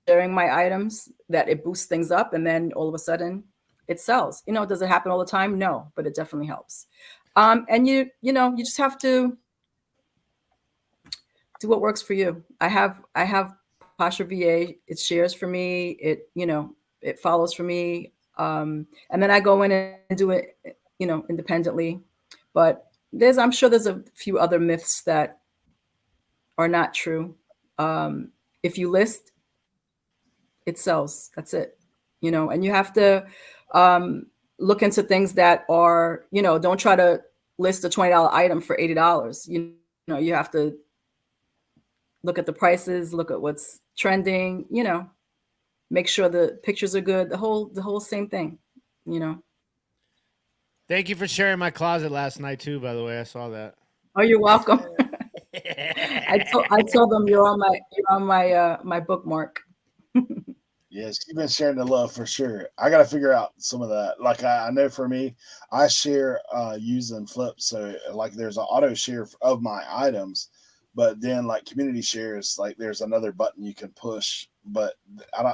sharing my items that it boosts things up, and then all of a sudden it sells. You know, does it happen all the time? No, but it definitely helps. And you know, you just have to do what works for you. I have Posher VA. It shares for me. It, you know, it follows for me. And then I go in and do it, you know, independently. But I'm sure there's a few other myths that are not true. If you list, it sells. That's it. You know, and you have to look into things that are, you know, don't try to list a $20 item for $80. You know, you have to look at the prices, look at what's trending, you know, make sure the pictures are good, the whole same thing, you know. Thank you for sharing my closet last night too, by the way. I saw that. Oh, you're welcome. I told them you're on my bookmark. Yes, you've been sharing the love for sure. I got to figure out some of that. Like I know for me, I share using Flip, so like there's an auto share of my items, but then like community shares, like there's another button you can push. But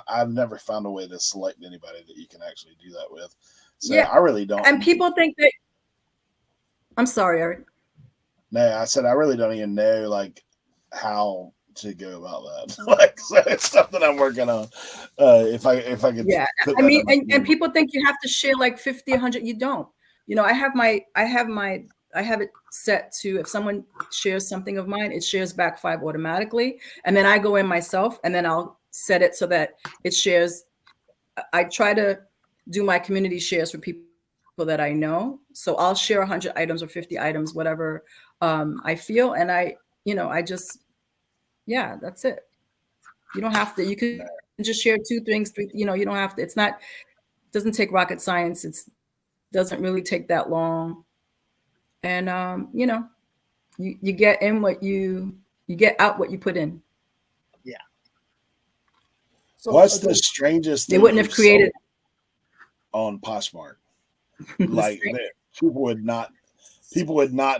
I've never found a way to select anybody that you can actually do that with. So Yeah, I really don't. and people think that. I'm sorry, Eric. No, I said I really don't even know like how to go about that. Like, so it's something I'm working on. If I could, Yeah, put I that mean, in and people think you have to share like 50, 100. You don't. You know, I have it set to if someone shares something of mine, it shares back 5 automatically, and then I go in myself, and then I'll set it so that it shares. I try to do my community shares for people that I know, so I'll share 100 items or 50 items, whatever I feel, and I just, yeah, that's it. You don't have to. You can just share 2 things, 3. You don't have to. Doesn't take rocket science. It doesn't really take that long. And you get in what you get out what you put in. Yeah. So What's the strangest They thing wouldn't you've have created sold on Poshmark? Like people would not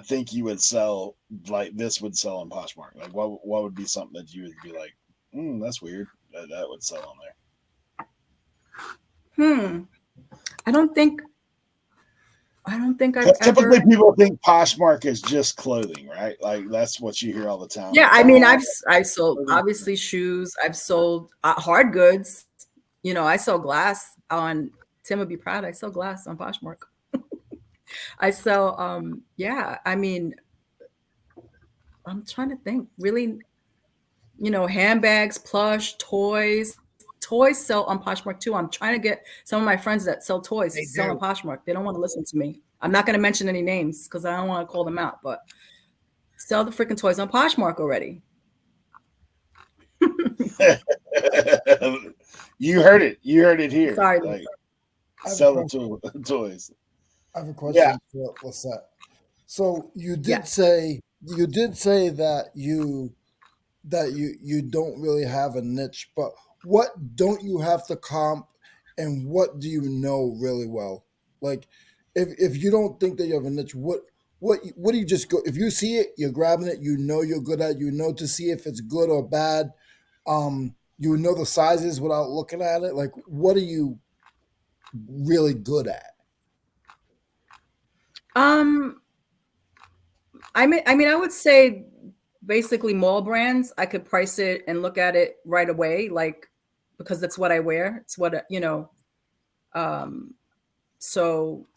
think you would sell like this would sell on Poshmark. Like what would be something that you would be like, that's weird that would sell on there. I don't think I've Typically ever. people think Poshmark is just clothing, right? Like that's what you hear all the time. Yeah, Like, I mean, I've sold obviously shoes. I've sold hard goods. I sell glass on. Tim would be proud. I sell glass on Poshmark. I sell. Yeah, I mean, I'm trying to think. Really, handbags, plush, toys. Toys sell on Poshmark too. I'm trying to get some of my friends that sell toys to sell on Poshmark. They don't want to listen to me. I'm not going to mention any names because I don't want to call them out, but sell the freaking toys on Poshmark already. You heard it. You heard it here. Sorry. Like selling toys. I have a question for Lisette. So you did say that you don't really have a niche, but what don't you have to comp, and what do you know really well? Like, if you don't think that you have a niche, what do you just go? If you see it, you're grabbing it. You're good at. To see if it's good or bad. You know the sizes without looking at it. Like, what are you really good at? I mean, I would say basically mall brands. I could price it and look at it right away, like because that's what I wear. It's what So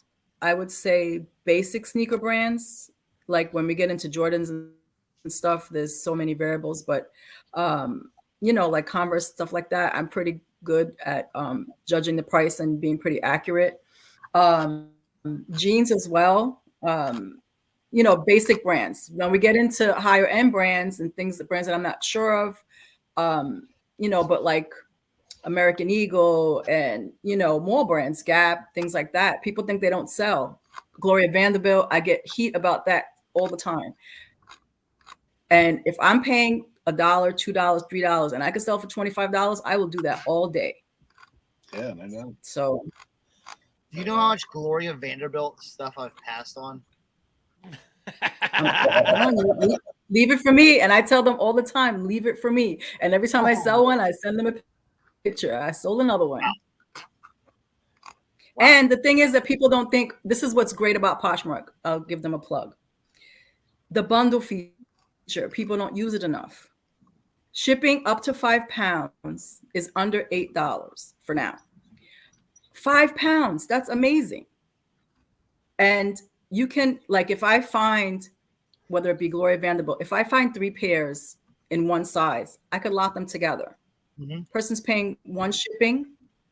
I would say basic sneaker brands. Like when we get into Jordans and stuff, there's so many variables, but like Converse, stuff like that, I'm pretty good at judging the price and being pretty accurate. Jeans as well. Basic brands. When we get into higher end brands and brands that I'm not sure of, but like American Eagle and, mall brands, Gap, things like that. People think they don't sell. Gloria Vanderbilt, I get heat about that all the time. And if I'm paying $1, $2, $3, and I can sell for $25, I will do that all day. Yeah, I know. So, do you know how much Gloria Vanderbilt stuff I've passed on? Leave it for me. And I tell them all the time, leave it for me. And every time I sell one, I send them a picture. I sold another one. Wow. And the thing is that people don't think, this is what's great about Poshmark. I'll give them a plug. The bundle feature, people don't use it enough. Shipping up to 5 pounds is under $8 for now. 5 pounds, that's amazing. And you can, like, if I find, whether it be Gloria Vanderbilt, if I find 3 pairs in one size, I could lock them together. Mm-hmm. Person's paying 1 shipping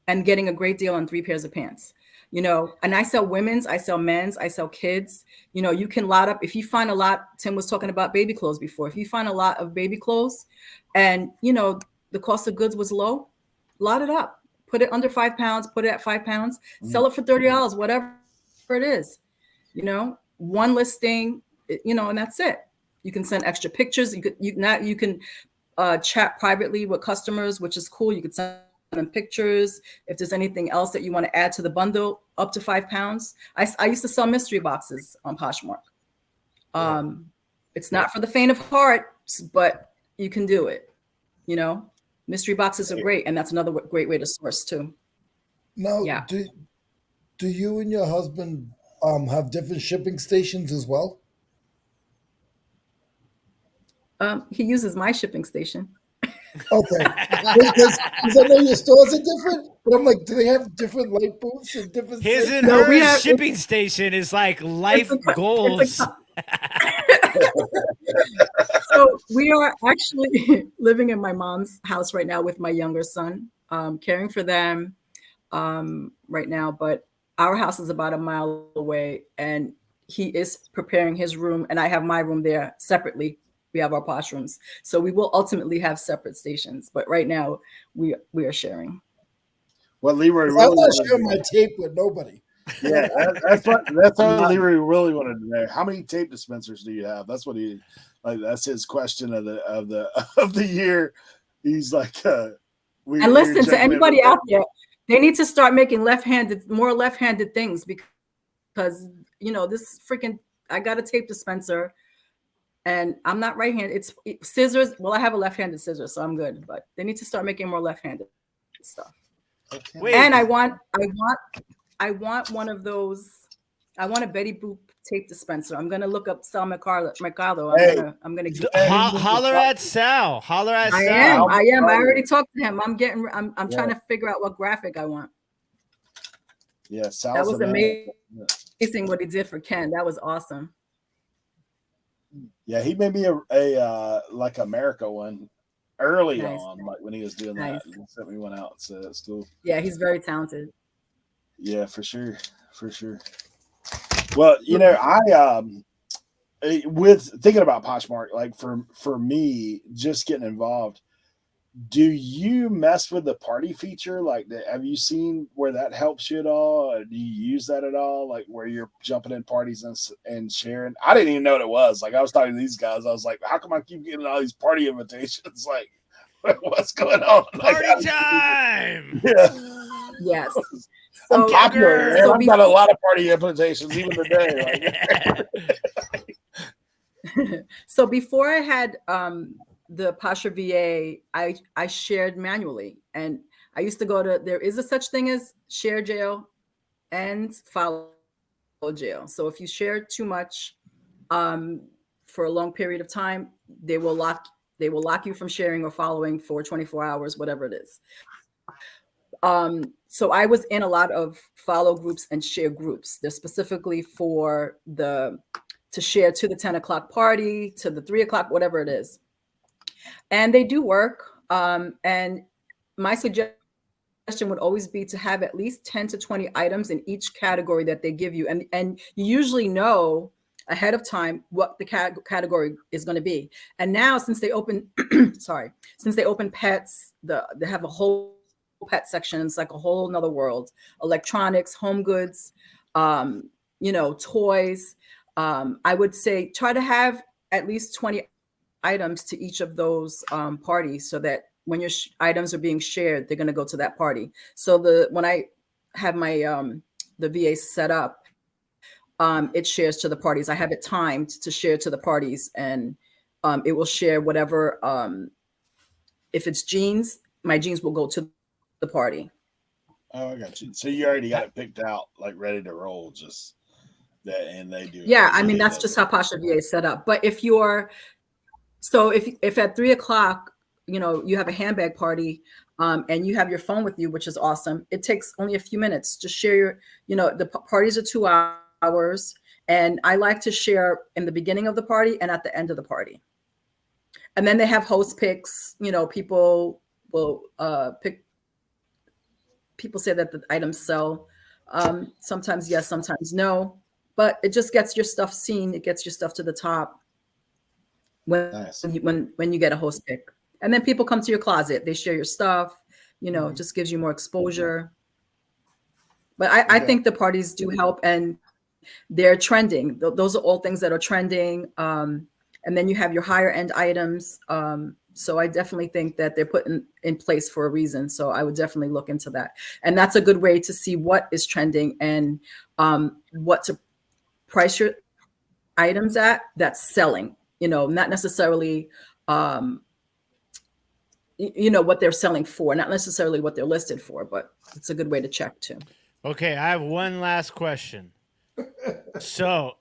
and getting a great deal on 3 pairs of pants. And I sell women's, I sell men's, I sell kids. You can lot up. If you find a lot, Tim was talking about baby clothes before. If you find a lot of baby clothes and, the cost of goods was low, lot it up. Put it under 5 pounds, put it at 5 pounds, sell it for $30, whatever it is. One listing, and that's it. You can send extra pictures. You can chat privately with customers, which is cool. You could send them pictures. If there's anything else that you want to add to the bundle, up to £5. I used to sell mystery boxes on Poshmark. It's not for the faint of heart, but you can do it. You know, mystery boxes are great, and that's another great way to source too. Now, Yeah. do you and your husband have different shipping stations as well? He uses my shipping station. Okay, because I know your stores are different, but I'm like, do they have different light booths and different? His and No, we her have- shipping station is like life goals. So we are actually living in my mom's house right now with my younger son, caring for them right now. But our house is about a mile away, and he is preparing his room, and I have my room there separately. We have our Posh rooms, so we will ultimately have separate stations. But right now, we are sharing. What Leroy I'm really not wanted sharing to my tape with nobody. Yeah, that's what Leroy really wanted to know. How many tape dispensers do you have? That's what he like. That's his question of the year. He's like, And listen to anybody out there. They need to start making more left-handed things because you know this freaking. I got a tape dispenser, and I'm not right-handed. It's scissors. Well, I have a left-handed scissor, so I'm good. But they need to start making more left-handed stuff. Okay. Wait. And I want one of those. I want a Betty Boop tape dispenser. I'm gonna look up Sal Mercado. I'm gonna get Holler at Sal. Holler at I Sal. am. I already talked to him. I'm trying to figure out what graphic I want. Yeah, Sal's That was the man. amazing what he did for Ken. That was awesome. Yeah, he made me a like America one early Nice. on, like when he was doing Nice. that. He sent me one out, so that's cool. Yeah, he's very talented. Yeah, for sure. Well, you know, I with thinking about Poshmark, like for me, just getting involved. Do you mess with the party feature? Like, have you seen where that helps you at all? Or do you use that at all? Like, where you're jumping in parties and sharing? I didn't even know what it was. Like, I was talking to these guys. I was like, how come I keep getting all these party invitations? Like, what's going on? Party like, time. Yeah. Yes. I'm So- popular, man. so I've got a lot of party invitations even today. Like, So before I had the Pasha VA, I shared manually, and I used to go to. There is a such thing as share jail and follow jail. So if you share too much for a long period of time, they will lock you from sharing or following for 24 hours, whatever it is. So I was in a lot of follow groups and share groups. They're specifically for to share to the 10 o'clock party, to the 3 o'clock, whatever it is. And they do work. And my suggestion would always be to have at least 10 to 20 items in each category that they give you. And you usually know ahead of time what the category is going to be. And now since they open, since they open pets, they have a whole pet section. It's like a whole nother world. Electronics, home goods, toys. I would say try to have at least 20 items to each of those parties, so that when your items are being shared, they're going to go to that party. So when I have my the VA set up, it shares to the parties. I have it timed to share to the parties, and it will share whatever. If it's jeans, my jeans will go to the party. oh, I got you. So you already got it picked out, like ready to roll, just that, and they do. Yeah, I mean that's just how Pasha VA is set up. But if at 3 o'clock, you have a handbag party, and you have your phone with you, which is awesome. It takes only a few minutes to share the parties are 2 hours, and I like to share in the beginning of the party and at the end of the party. And then they have host picks. People will pick. People say that the items sell. Sometimes yes, sometimes no. But it just gets your stuff seen. It gets your stuff to the top when you get a host pick. And then people come to your closet. They share your stuff. It just gives you more exposure. But I think the parties do help, and they're trending. Those are all things that are trending. And then you have your higher end items So I definitely think that they're put in place for a reason. So I would definitely look into that. And that's a good way to see what is trending and what to price your items at that's selling, not necessarily, what they're selling for, not necessarily what they're listed for, but it's a good way to check too. Okay, I have one last question. So,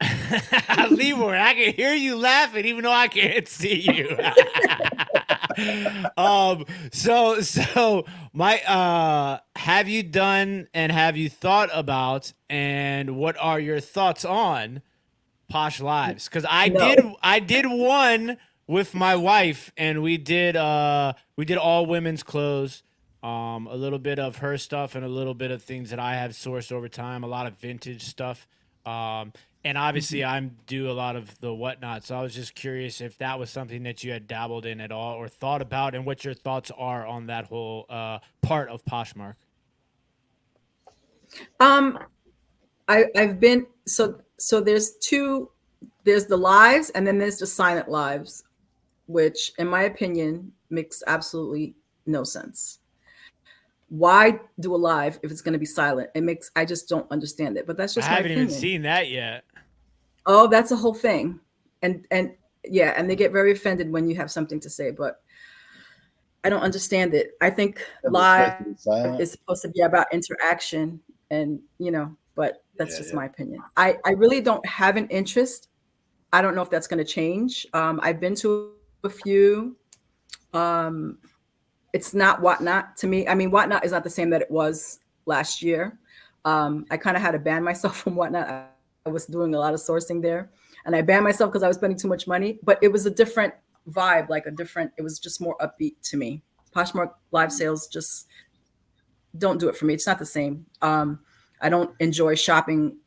Leroy, I can hear you laughing even though I can't see you. So my have you done and have you thought about and what are your thoughts on Posh Lives? Because I did one with my wife and we did all women's clothes. A little bit of her stuff and a little bit of things that I have sourced over time, a lot of vintage stuff. And obviously I do a lot of the whatnot. So I was just curious if that was something that you had dabbled in at all or thought about and what your thoughts are on that whole part of Poshmark. I've been, so there's the lives and then there's the silent lives, which in my opinion makes absolutely no sense. Why do a live if it's going to be silent? I just don't understand it, but that's just I my haven't opinion. even seen that yet. Oh, that's a whole thing. And yeah, and they get very offended when you have something to say, but I don't understand it. I think live is supposed to be about interaction and, but that's just my opinion. I really don't have an interest. I don't know if that's going to change. I've been to a few. It's not Whatnot to me. I mean, Whatnot is not the same that it was last year. I kind of had to ban myself from Whatnot. I was doing a lot of sourcing there, and I banned myself because I was spending too much money. But it was a different vibe, it was just more upbeat to me. Poshmark live sales just don't do it for me. It's not the same. I don't enjoy shopping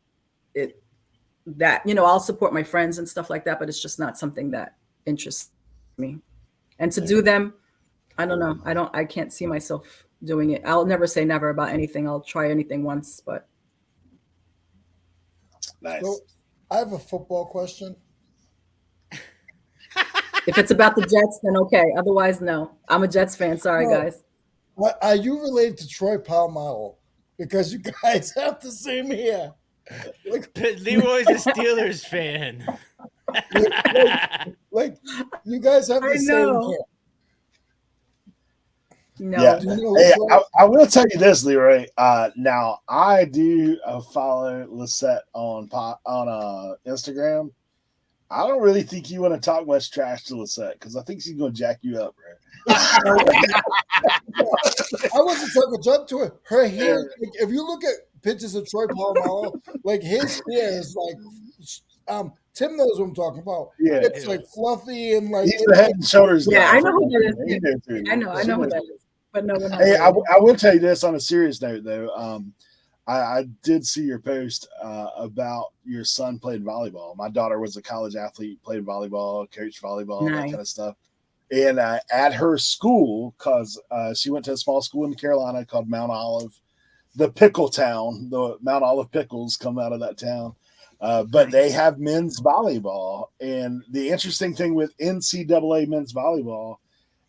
it. I'll support my friends and stuff like that, but it's just not something that interests me. And to do them, I don't know. I can't see myself doing it. I'll never say never about anything. I'll try anything once, but. Nice. So I have a football question. If it's about the Jets, then okay. Otherwise, no. I'm a Jets fan. Sorry, guys. Are you related to Troy Polamalu? Because you guys have the same hair. Leroy's a Steelers fan. like you guys have the same hair. No. Yeah. Hey, I will tell you this, Leroy. Now I do follow Lisette on Instagram. I don't really think you want to talk much trash to Lisette because I think she's going to jack you up, right? I wasn't talking jump to it. Her hair. Like, if you look at pictures of Troy Polamalu, like his hair is like. Tim knows what I'm talking about. Yeah, it's like fluffy and like he's the head and shoulders guy. Yeah, I know who that is. I know who that is. But no one. Hey, I will tell you this on a serious note, though. I did see your post about your son playing volleyball. My daughter was a college athlete, played volleyball, coached volleyball, that kind of stuff. And at her school, because she went to a small school in Carolina called Mount Olive, the pickle town, the Mount Olive pickles come out of that town. But they have men's volleyball. And the interesting thing with NCAA men's volleyball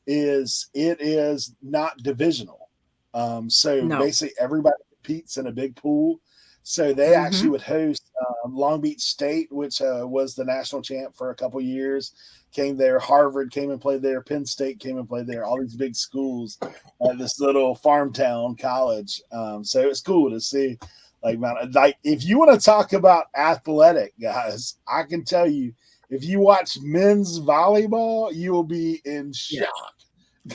is it is not divisional. Basically everybody competes in a big pool. So they actually would host Long Beach State, which was the national champ for a couple years, came there. Harvard came and played there. Penn State came and played there. All these big schools at this little farm town college. So it's cool to see. Like if you want to talk about athletic guys, I can tell you, if you watch men's volleyball, you will be in shock.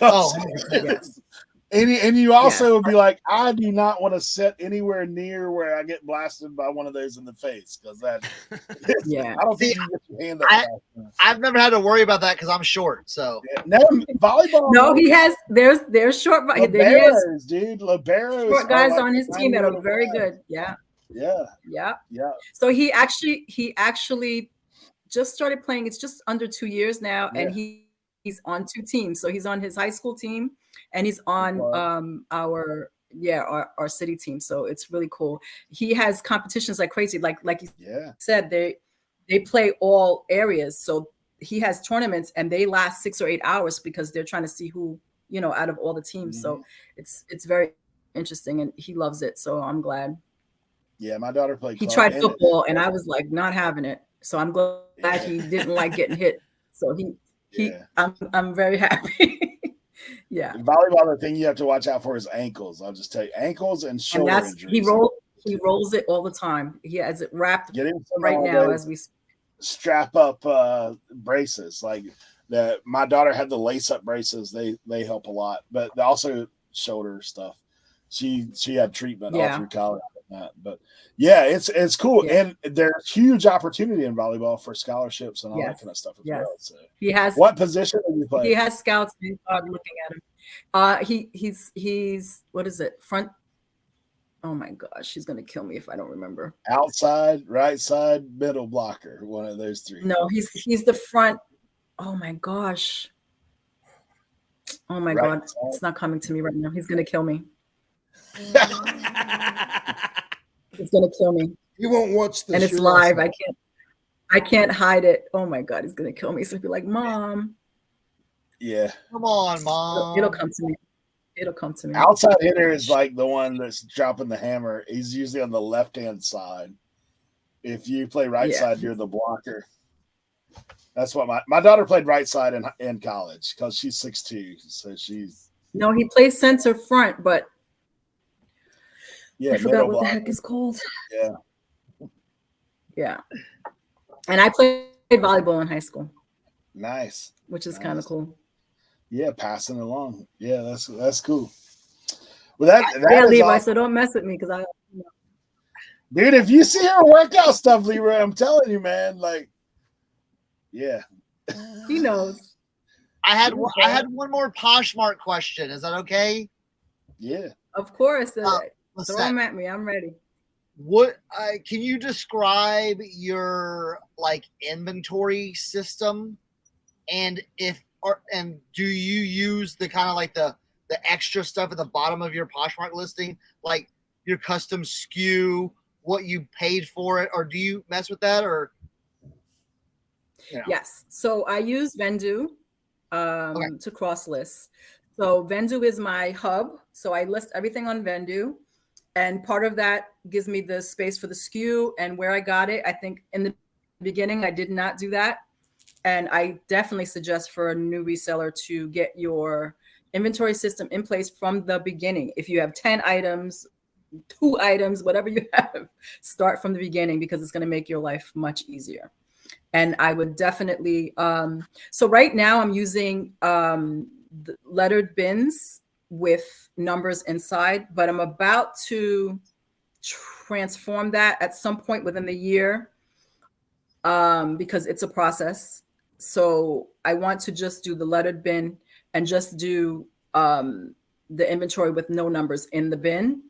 Oh, yes. And you also would be like, I do not want to sit anywhere near where I get blasted by one of those in the face because that. Yeah, I don't think you get your hand up. I've never had to worry about that because I'm short. So no volleyball. No, he has. There's short. Liberos, dude. Liberos. Short guys on his team that are very good. Yeah. So he actually just started playing. It's just under 2 years now, and he's on two teams. So he's on his high school team, and he's on our city team. So it's really cool. He has competitions like crazy. Like you said, they play all areas. So he has tournaments and they last 6 or 8 hours because they're trying to see who, you know, out of all the teams. So it's very interesting and he loves it. So I'm glad. Yeah, my daughter played. He tried football and I was like not having it. So I'm glad he didn't like getting hit. So I'm very happy. Yeah. Volleyball, the thing you have to watch out for is ankles. I'll just tell you, ankles and shoulder injuries. He rolls it all the time. He has it wrapped right now as we strap up braces. Like my daughter had the lace up braces. They help a lot, but also shoulder stuff. She had treatment all through college. But yeah, it's cool, and there's huge opportunity in volleyball for scholarships and all that kind of stuff as well. So he has what position do you play? He has scouts looking at him. He's what is it? Front. Oh my gosh, he's gonna kill me if I don't remember. Outside, right side, middle blocker. One of those three. No, he's the front. Oh my gosh. Oh my God, it's not coming to me right now. He's gonna kill me. He's gonna kill me. You won't watch this. And it's live. I can't hide it. Oh my God, he's gonna kill me. So he'll be like, Mom. Yeah. Come on, Mom. It'll come to me. It'll come to me. Outside hitter is like the one that's dropping the hammer. He's usually on the left-hand side. If you play right side, you're the blocker. That's what my daughter played right side in college because she's 6'2". So she's. No, he plays center front, but yeah, I forgot what the heck it's called. Yeah. Yeah. And I played volleyball in high school. Nice. Which is kind of cool. Yeah, passing along. Yeah, that's cool. Well, that yeah, is Leroy. awesome. So don't mess with me because Dude, if you see her workout stuff, Leroy, I'm telling you, man. Like, yeah, he knows. I had one more Poshmark question. Is that okay? Yeah, of course. Throw them at me. I'm ready. What can you describe your like inventory system, and do you use the kind of like the extra stuff at the bottom of your Poshmark listing, like your custom SKU, what you paid for it, or do you mess with that? Or yes, so I use Vendoo to cross list. So Vendoo is my hub. So I list everything on Vendoo. And part of that gives me the space for the SKU and where I got it. I think in the beginning, I did not do that. And I definitely suggest for a new reseller to get your inventory system in place from the beginning. If you have 10 items, 2 items, whatever you have, start from the beginning because it's going to make your life much easier. And I would definitely, so right now I'm using the lettered bins with numbers inside, but I'm about to transform that at some point within the year because it's a process. So I want to just do the lettered bin and just do the inventory with no numbers in the bin,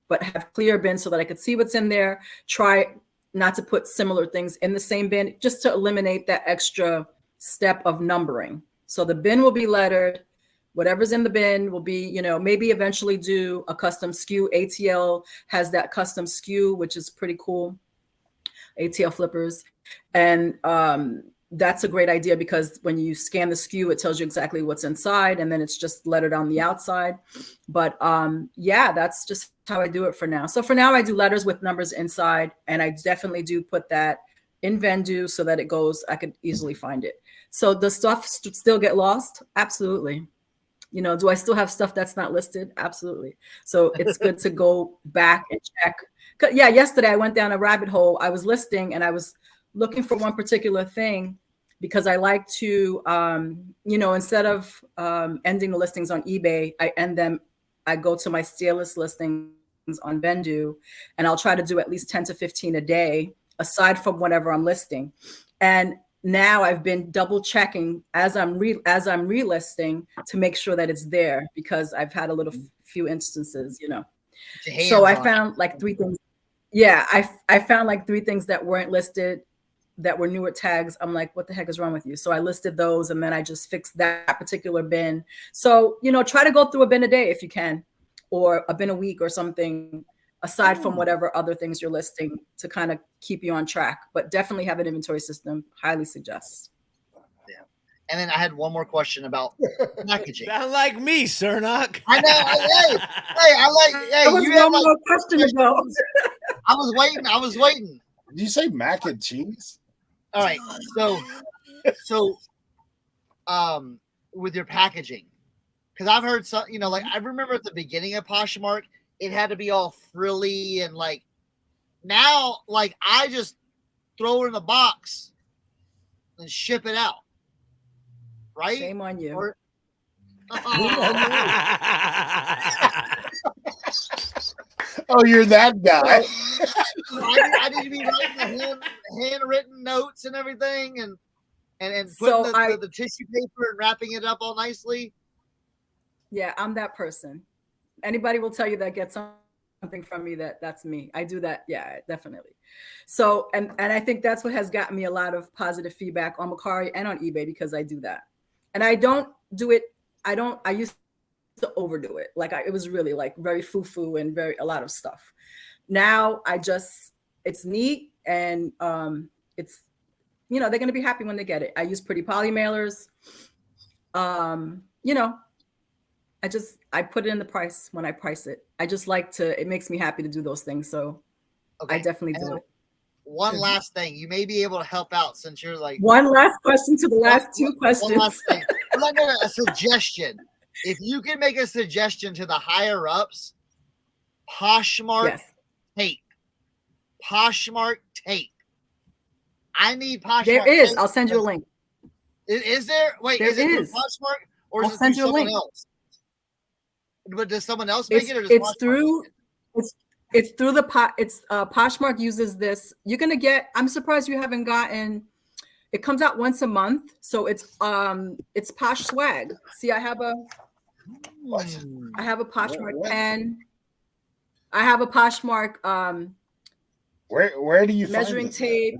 but have clear bins so that I could see what's in there. Try not to put similar things in the same bin, just to eliminate that extra step of numbering. So the bin will be lettered. Whatever's in the bin will be, maybe eventually do a custom SKU. ATL has that custom SKU, which is pretty cool. ATL flippers. And that's a great idea because when you scan the SKU, it tells you exactly what's inside and then it's just lettered on the outside. But yeah, that's just how I do it for now. So for now I do letters with numbers inside and I definitely do put that in Vendoo so that I could easily find it. So does stuff still get lost? Absolutely. Do I still have stuff that's not listed? Absolutely. So it's good to go back and check. Yeah, yesterday I went down a rabbit hole. I was listing and I was looking for one particular thing because I like to, instead of ending the listings on eBay, I go to my stylist listings on Vendoo and I'll try to do at least 10 to 15 a day aside from whatever I'm listing. And now I've been double checking as I'm relisting to make sure that it's there because I've had a few instances, So I found like 3 things. Yeah, I found like 3 things that weren't listed that were newer tags. I'm like, what the heck is wrong with you? So I listed those and then I just fixed that particular bin. So, try to go through a bin a day if you can, or a bin a week or something aside from whatever other things you're listing to kind of keep you on track, but definitely have an inventory system. Highly suggest. And then I had one more question about packaging. Sound like me, Cernoch. I know. That was You had one more question to go. I was waiting. Did you say mac and cheese? All right. So, with your packaging, because I've heard some, like I remember at the beginning of Poshmark, it had to be all frilly and like. Now, like I just throw it in a box and ship it out. Right? Shame on you. Oh, you're that guy. I need to be writing the handwritten notes and everything, and putting the tissue paper and wrapping it up all nicely. Yeah, I'm that person. Anybody will tell you that gets something from me, that's me. I do that. Yeah, definitely. So, and I think that's what has gotten me a lot of positive feedback on Mercari and on eBay, because I do that. And I don't do it. I used to overdo it. Like it was really like very foo-foo and a lot of stuff. Now it's neat. And it's, they're going to be happy when they get it. I use pretty poly mailers. I put it in the price when I price it. I just like it makes me happy to do those things. So okay. I definitely do it. One last thing, you may be able to help out since you're like one last question to the last two questions. One last thing. A suggestion. If you can make a suggestion to the higher ups, Poshmark tape. Poshmark tape. I need Poshmark. There is. Tape. I'll send you a link. Is there? Wait, is it through Poshmark or is it through someone else? But does someone else make it, or does it's through? It's through Poshmark uses this. You're gonna get. I'm surprised you haven't gotten. It comes out once a month, so it's Posh swag. See, I have a Poshmark pen. I have a Poshmark. Where do you measuring tape?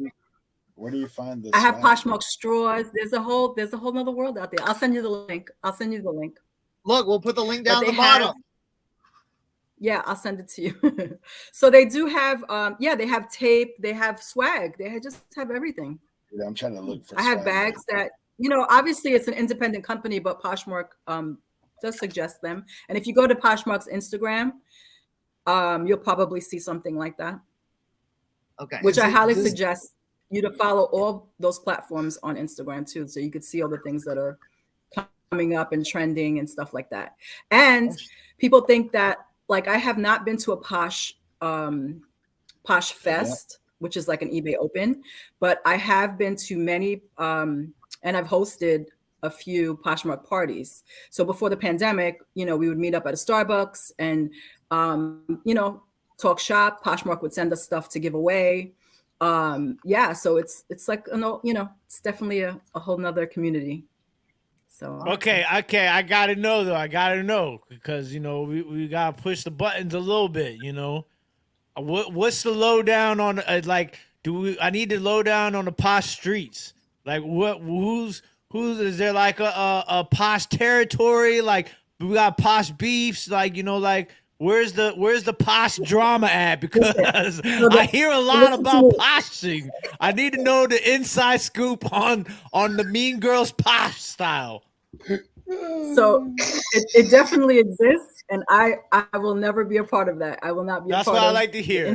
Where do you find this? I have Poshmark straws. There's a whole nother world out there. I'll send you the link. Look, we'll put the link down the bottom. Yeah, I'll send it to you. So they do have, they have tape, they have swag, they just have everything. Yeah, I'm trying to look for. I have bags that, obviously it's an independent company, but Poshmark does suggest them. And if you go to Poshmark's Instagram, you'll probably see something like that. Okay. Which I highly suggest you to follow all those platforms on Instagram too, so you could see all the things that are coming up and trending and stuff like that. And people think that. Like I have not been to a Posh Fest, which is like an eBay Open, but I have been to many, and I've hosted a few Poshmark parties. So before the pandemic, we would meet up at a Starbucks and, talk shop. Poshmark would send us stuff to give away. So it's like, it's definitely a whole nother community. So okay, I gotta know though. Because we gotta push the buttons a little bit. What's the lowdown on I need to low down on the Posh streets? Like who's is there like a Posh territory? Like we got Posh beefs? Where's the Posh drama at? Because I hear a lot about poshing. I need to know the inside scoop on the Mean Girls Posh style. So it definitely exists, and I will never be a part of that. I will not be. That's what I like to hear.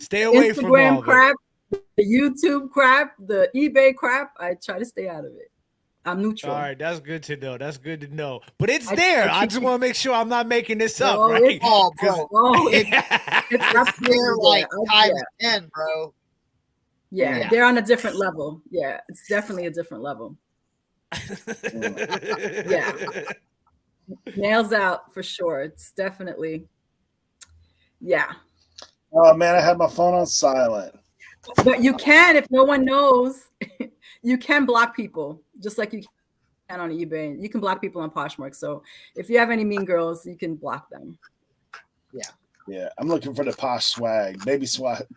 Stay away from Instagram crap, the YouTube crap, the eBay crap. I try to stay out of it. I'm neutral. All right, that's good to know. But it's there. I just want to make sure I'm not making this up, right? It's up there like times 10, bro. Yeah, they're on a different level. Yeah, it's definitely a different level. Yeah, nails out for sure. It's definitely, Oh man, I had my phone on silent. But you can, if no one knows, you can block people just like you can on eBay. You can block people on Poshmark. So if you have any mean girls, you can block them. Yeah, I'm looking for the Posh swag, baby Posh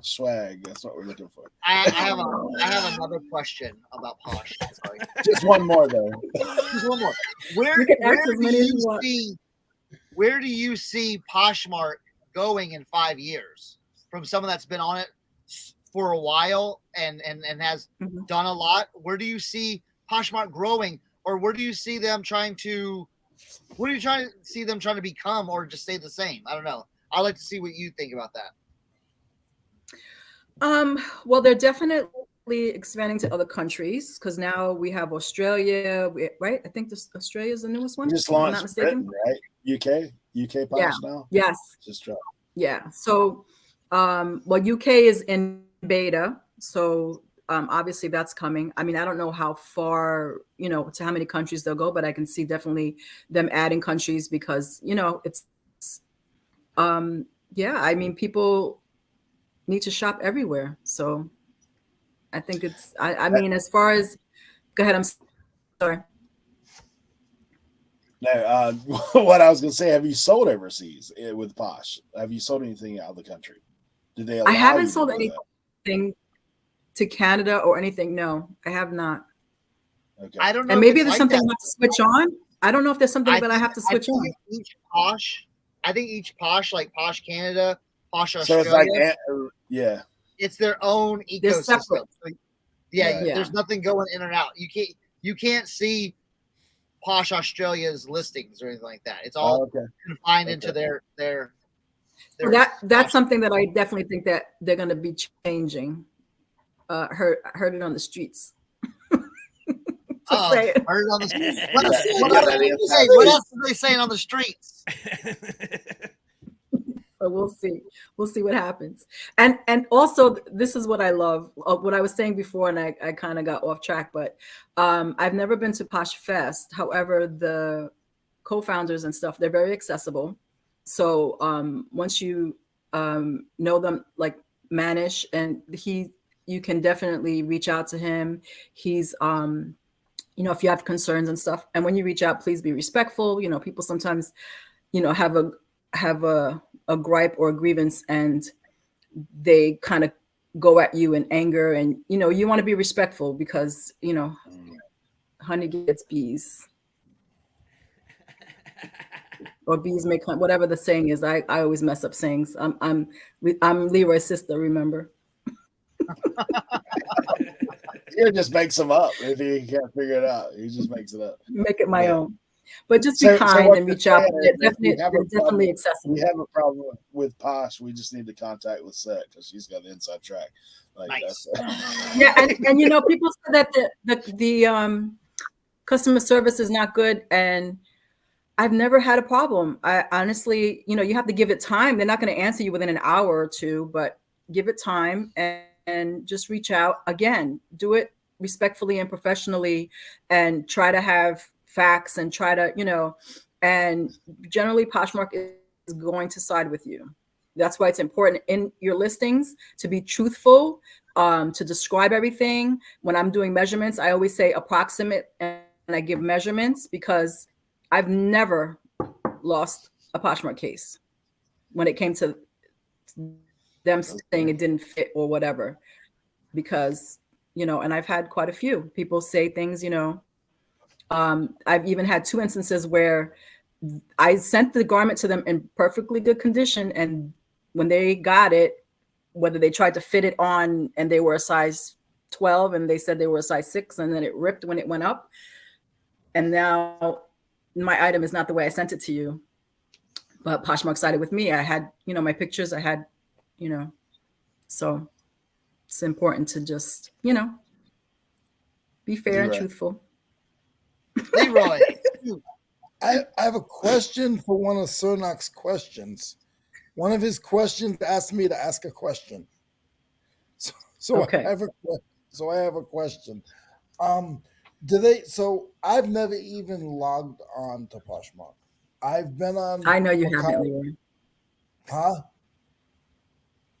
swag. That's what we're looking for. I have another question about Posh. Sorry. Just one more though. Just one more. Where do you see Poshmark going in 5 years? From someone that's been on it for a while and has done a lot. Where do you see Poshmark growing, or where do you see them trying to? What are you trying to see them trying to become, or just stay the same? I don't know. I'd like to see what you think about that. Well, they're definitely expanding to other countries because now we have Australia, right? I think Australia is the newest one. Just if I'm not launched mistaken. Britain, right? UK Posh now. Yes. Just dropped. Yeah. So, well, UK is in beta, so obviously that's coming. I mean, I don't know how far, to how many countries they'll go, but I can see definitely them adding countries because, it's yeah, I mean, people need to shop everywhere. So I think it's, I mean, as far as, go ahead, I'm sorry. No, what I was going to say, have you sold overseas with Posh? Have you sold anything out of the country? Did they allow I haven't you to sold do that? anything to Canada or anything. No, I have not. Okay. I don't know. And maybe if there's it's something like I have to switch on. I don't know if there's something that I have to switch on. I think each Posh, like Posh Canada, Posh So Australia, it's like, yeah, it's their own They're ecosystem. separate. Yeah, Right. there's nothing going in and out. You can't see Posh Australia's listings or anything like that. It's all confined into their So that's something that I definitely think that they're going to be changing. Heard it on the streets. Heard it on the streets. What else are they saying on the streets? So we'll see. We'll see what happens. And also, this is what I love. What I was saying before, and I kind of got off track, but I've never been to Posh Fest. However, the co-founders and stuff, they're very accessible. So once you know them, like Manish, and you can definitely reach out to him. He's if you have concerns and stuff, and when you reach out, please be respectful. People sometimes have a gripe or a grievance, and they kind of go at you in anger, and you want to be respectful because honey gets bees. Or bees make honey, whatever the saying is. I always mess up sayings. I'm Leroy's sister, remember? He just makes them up if he can't figure it out. He just makes it up. Make it my own. But just be kind and reach out. They're definitely accessible. We have a problem with Posh. We just need to contact Lisette because she's got the inside track. Nice. Yeah, and people say that the customer service is not good, and I've never had a problem. I honestly, you have to give it time. They're not going to answer you within an hour or two, but give it time and just reach out. Again, do it respectfully and professionally, and try to have facts and try to, and generally Poshmark is going to side with you. That's why it's important in your listings to be truthful, to describe everything. When I'm doing measurements, I always say approximate, and I give measurements because I've never lost a Poshmark case when it came to them saying it didn't fit or whatever, because, and I've had quite a few people say things, I've even had 2 instances where I sent the garment to them in perfectly good condition, and when they got it, whether they tried to fit it on and they were a size 12 and they said they were a size 6, and then it ripped when it went up, and now my item is not the way I sent it to you. But Poshmark sided with me. I had, my pictures, I had, so it's important to just, be fair and truthful. Leroy. I have a question for one of Cernoch's questions. One of his questions asked me to ask a question. So okay. I have a question. So I've never even logged on to Poshmark. I've been on. I know you haven't, Leroy. Huh?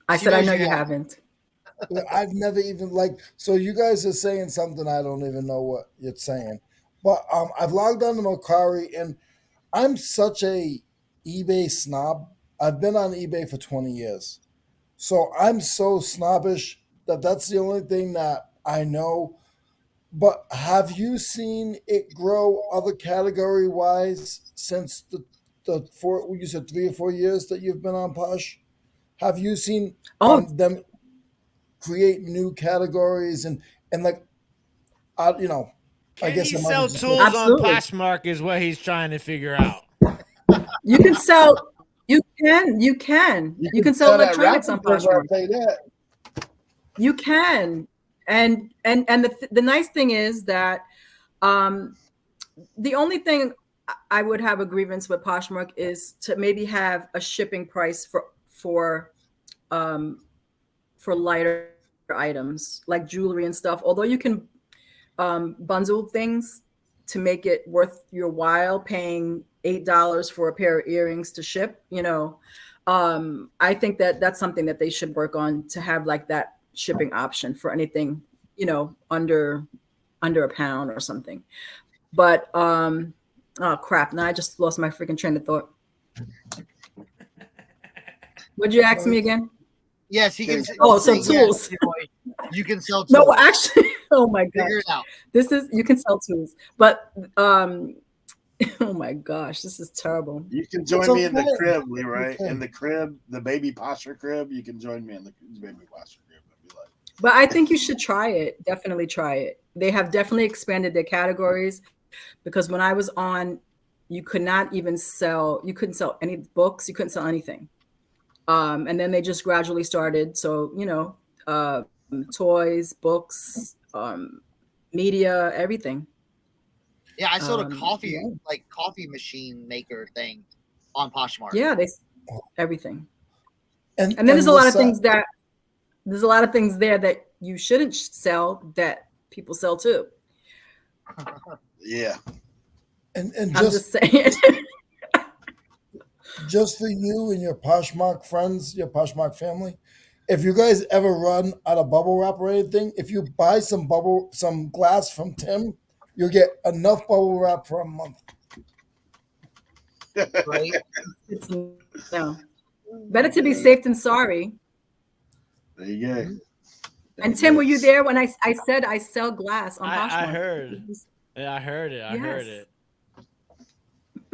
I said I know you haven't. I've never even so you guys are saying something I don't even know what you're saying. But I've logged on to Mercari, and I'm such a eBay snob. I've been on eBay for 20 years. So I'm so snobbish that's the only thing that I know. But have you seen it grow other category wise since the 4, you said 3 or 4 years that you've been on Posh? Have you seen them? create new categories and like, you know, I Can guess he I'm sell understanding. tools on Absolutely. Poshmark is what he's trying to figure out. You can sell. You can sell that electronics on wrapping paper, I'll Poshmark. tell you that. You can, and the nice thing is that the only thing I would have a grievance with Poshmark is to maybe have a shipping price for lighter items like jewelry and stuff. Although you can bundle things to make it worth your while, paying $8 for a pair of earrings to ship. I think that that's something that they should work on, to have like that shipping option for anything under a pound or something. But oh crap, now I just lost my freaking train of thought. Would you ask me again? Yes, he can. Oh, so yes, tools. you can sell tools. No, actually, oh my gosh, Figure it out. you can sell tools, but oh my gosh, this is terrible. You can join So me in the cool. crib, Leroy. Okay. In the crib, the baby posture crib. You can join me in the baby posture crib. I'd be like, But I think you should try it. Definitely try it. They have definitely expanded their categories, because when I was on, you couldn't sell any books. You couldn't sell anything. And then they just gradually started. So, toys, books, media, everything. Yeah, I sold a coffee yeah. coffee machine maker thing on Poshmark. Yeah, everything. And And then there's a lot of Lisette, things there that you shouldn't sell that people sell too. yeah. and I'm just saying. just for you and your Poshmark friends, your Poshmark family, if you guys ever run out of bubble wrap or anything, if you buy some glass from Tim, you'll get enough bubble wrap for a month. Right? No. Better to be safe than sorry. There you go. And Tim, were you there when I said I sell glass on Poshmark? I heard. Yeah, I heard it. I heard Yes. it.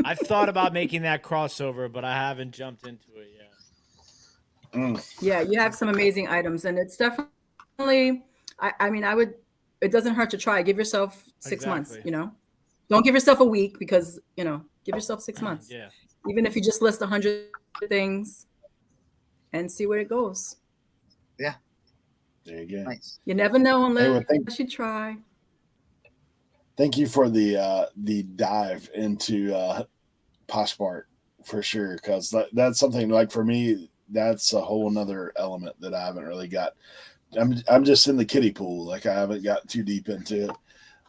I've thought about making that crossover, but I haven't jumped into it yet. Yeah, you have some amazing items, and it's definitely. It doesn't hurt to try. Give yourself 6 months. Exactly. Don't give yourself a week, because give yourself 6 months. Yeah. Even if you just list 100 things and see where it goes. Yeah. There you go. Nice. You never know unless Hey, you try. Thank you for the dive into Poshmark for sure, because that's something, like, for me, that's a whole nother element that I haven't really got. I'm just in the kiddie pool, like I haven't got too deep into it,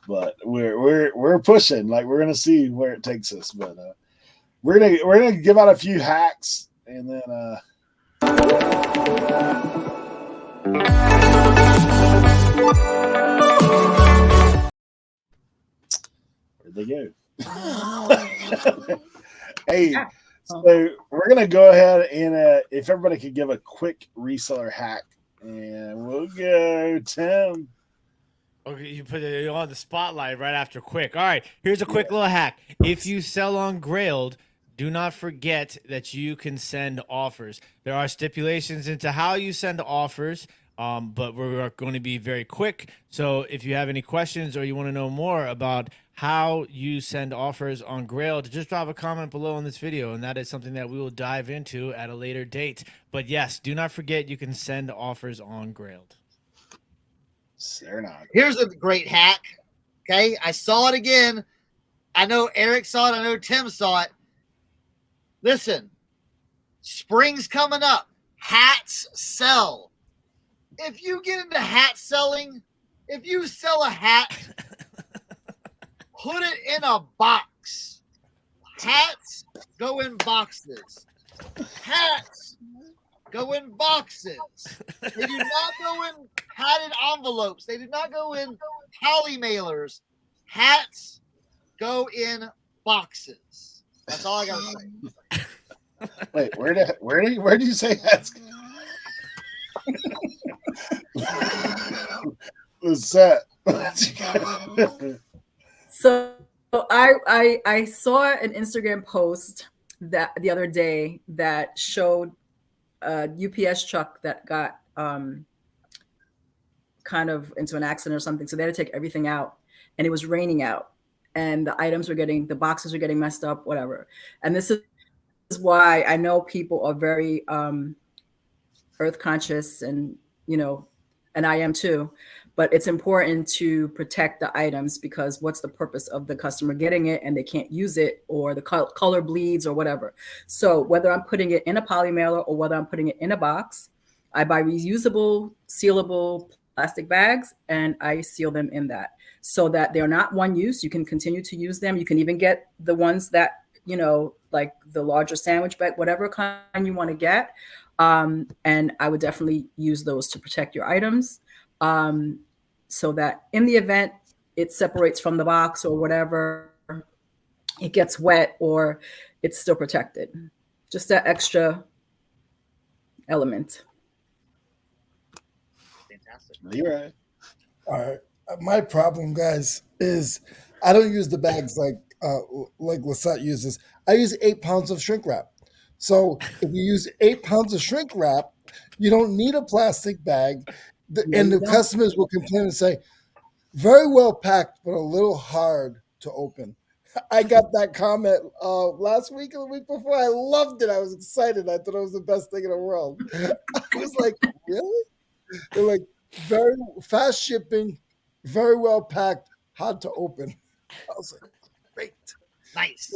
but we're pushing, like we're gonna see where it takes us, but we're gonna give out a few hacks, and then where'd they go? Hey, so we're gonna go ahead and if everybody could give a quick reseller hack, and we'll go, Tim. Okay, you put it on the spotlight right after quick. All right, here's a quick little hack. If you sell on Grailed, do not forget that you can send offers. There are stipulations into how you send offers, but we're going to be very quick. So if you have any questions or you want to know more about how you send offers on Grailed, just drop a comment below on this video, and that is something that we will dive into at a later date. But yes, do not forget you can send offers on Grailed. Cernoch. Here's a great hack. Okay, I saw it again. I know Eric saw it. I know Tim saw it. Listen, spring's coming up. Hats sell. If you get into hat selling, if you sell a hat, put it in a box. Hats go in boxes. Hats go in boxes. They do not go in padded envelopes. They do not go in poly mailers. Hats go in boxes. That's all I got to say. Wait, where did you say that's? Lisette. So I saw an Instagram post that the other day that showed a UPS truck that got kind of into an accident or something. So they had to take everything out, and it was raining out, and the boxes were getting messed up, whatever. And this is why I know people are very earth conscious, and and I am too. But it's important to protect the items, because what's the purpose of the customer getting it and they can't use it, or the color bleeds or whatever. So whether I'm putting it in a poly mailer or whether I'm putting it in a box, I buy reusable, sealable plastic bags, and I seal them in that, so that they're not one use. You can continue to use them. You can even get the ones that, like the larger sandwich bag, whatever kind you want to get. And I would definitely use those to protect your items, so that in the event it separates from the box or whatever, it gets wet, or it's still protected. Just that extra element. Fantastic. Leroy. All right. My problem, guys, is I don't use the bags like Lisette uses. I use 8 pounds of shrink wrap. So if you use 8 pounds of shrink wrap, you don't need a plastic bag. And the customers will complain and say, very well packed, but a little hard to open. I got that comment last week or the week before. I loved it. I was excited. I thought it was the best thing in the world. I was like, really? They're like, very fast shipping, very well packed, hard to open. I was like, great. Nice.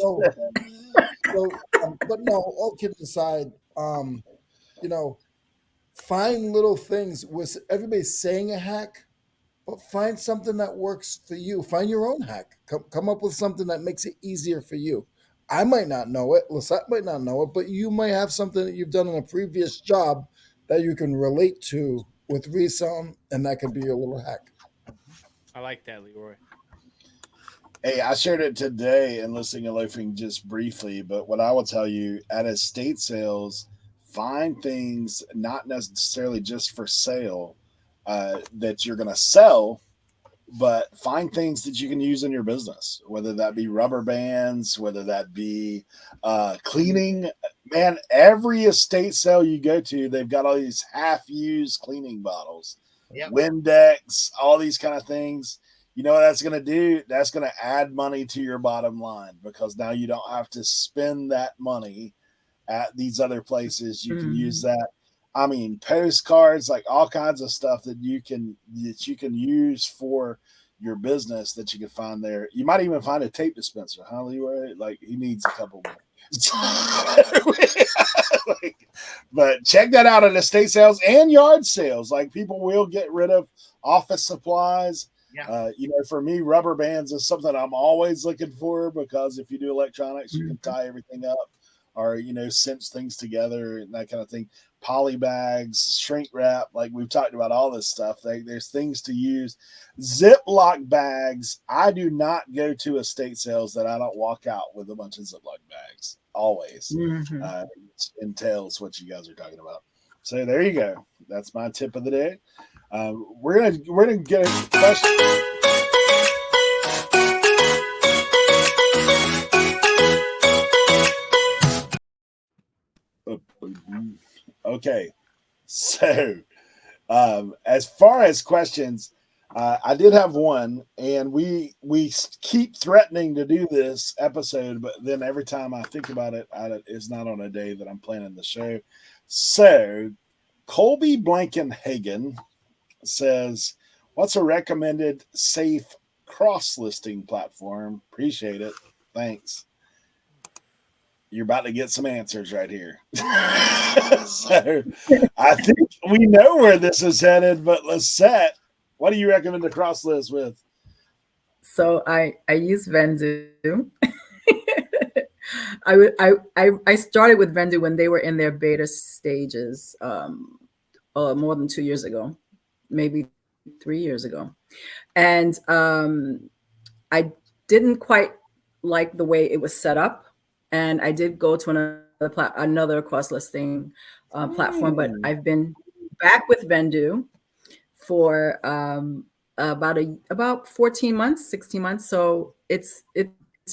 But no, all kidding aside, find little things. With everybody's saying a hack, but find something that works for you. Find your own hack. Come up with something that makes it easier for you. I might not know it. Lisette might not know it, but you might have something that you've done in a previous job that you can relate to with reselling, and that could be your little hack. I like that, Leroy. Hey, I shared it today in Listing and Loafing just briefly, but what I will tell you at estate sales, find things not necessarily just for sale that you're going to sell, but find things that you can use in your business, whether that be rubber bands, whether that be cleaning. Man, every estate sale you go to, they've got all these half-used cleaning bottles, Windex, all these kind of things. You know what that's going to do? That's going to add money to your bottom line, because now you don't have to spend that money at these other places. You can use that. I mean, postcards, like all kinds of stuff that you can use for your business that you can find there. You might even find a tape dispenser, huh, Leroy? Like, he needs a couple more. But check that out at estate sales and yard sales. Like, people will get rid of office supplies. Yeah. For me, rubber bands is something I'm always looking for, because if you do electronics, you can tie everything up, or cinch things together and that kind of thing. Poly bags, shrink wrap, like we've talked about all this stuff. There's things to use. Ziploc bags. I do not go to estate sales that I don't walk out with a bunch of Ziploc bags. Always. Entails what you guys are talking about. So there you go. That's my tip of the day. We're gonna get a question. Okay, so as far as questions, I did have one, and we keep threatening to do this episode, but then every time I think about it, it's not on a day that I'm planning the show. So Colby Blankenhagen says, what's a recommended safe cross-listing platform? Appreciate it. Thanks. You're about to get some answers right here. So I think we know where this is headed, but Lisette, what do you recommend to cross list with? So I use Vendoo. I started with Vendoo when they were in their beta stages, more than 2 years ago, maybe 3 years ago. And I didn't quite like the way it was set up. And I did go to another cross-listing platform, but I've been back with Vendoo for about 14 months, 16 months. So it's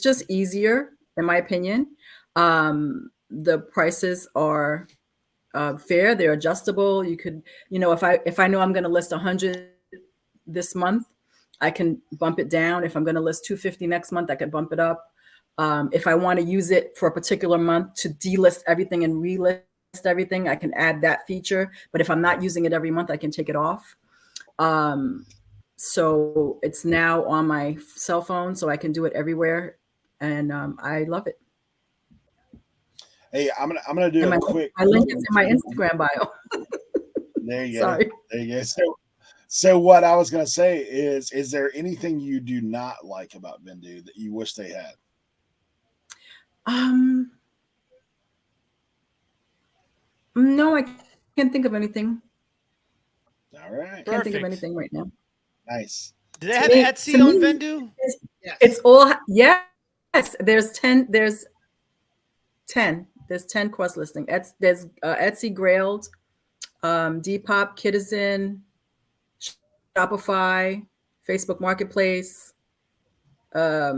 just easier, in my opinion. The prices are fair; they're adjustable. You could, if I know I'm going to list 100 this month, I can bump it down. If I'm going to list 250 next month, I can bump it up. If I want to use it for a particular month to delist everything and relist everything, I can add that feature. But if I'm not using it every month, I can take it off. So it's now on my cell phone, so I can do it everywhere, and I love it. Hey, I'm gonna do a quick. My link is in my Instagram bio. There you Sorry. go. There you go. So what I was gonna say is there anything you do not like about Vendoo that you wish they had? No, I can't think of anything. All right. Can't think of anything right now. Nice. Do they have Etsy on Vendoo? It's all, yes. There's 10. There's 10 cross listing. There's Etsy, Grailed, Depop, Kitizen, Shopify, Facebook Marketplace. I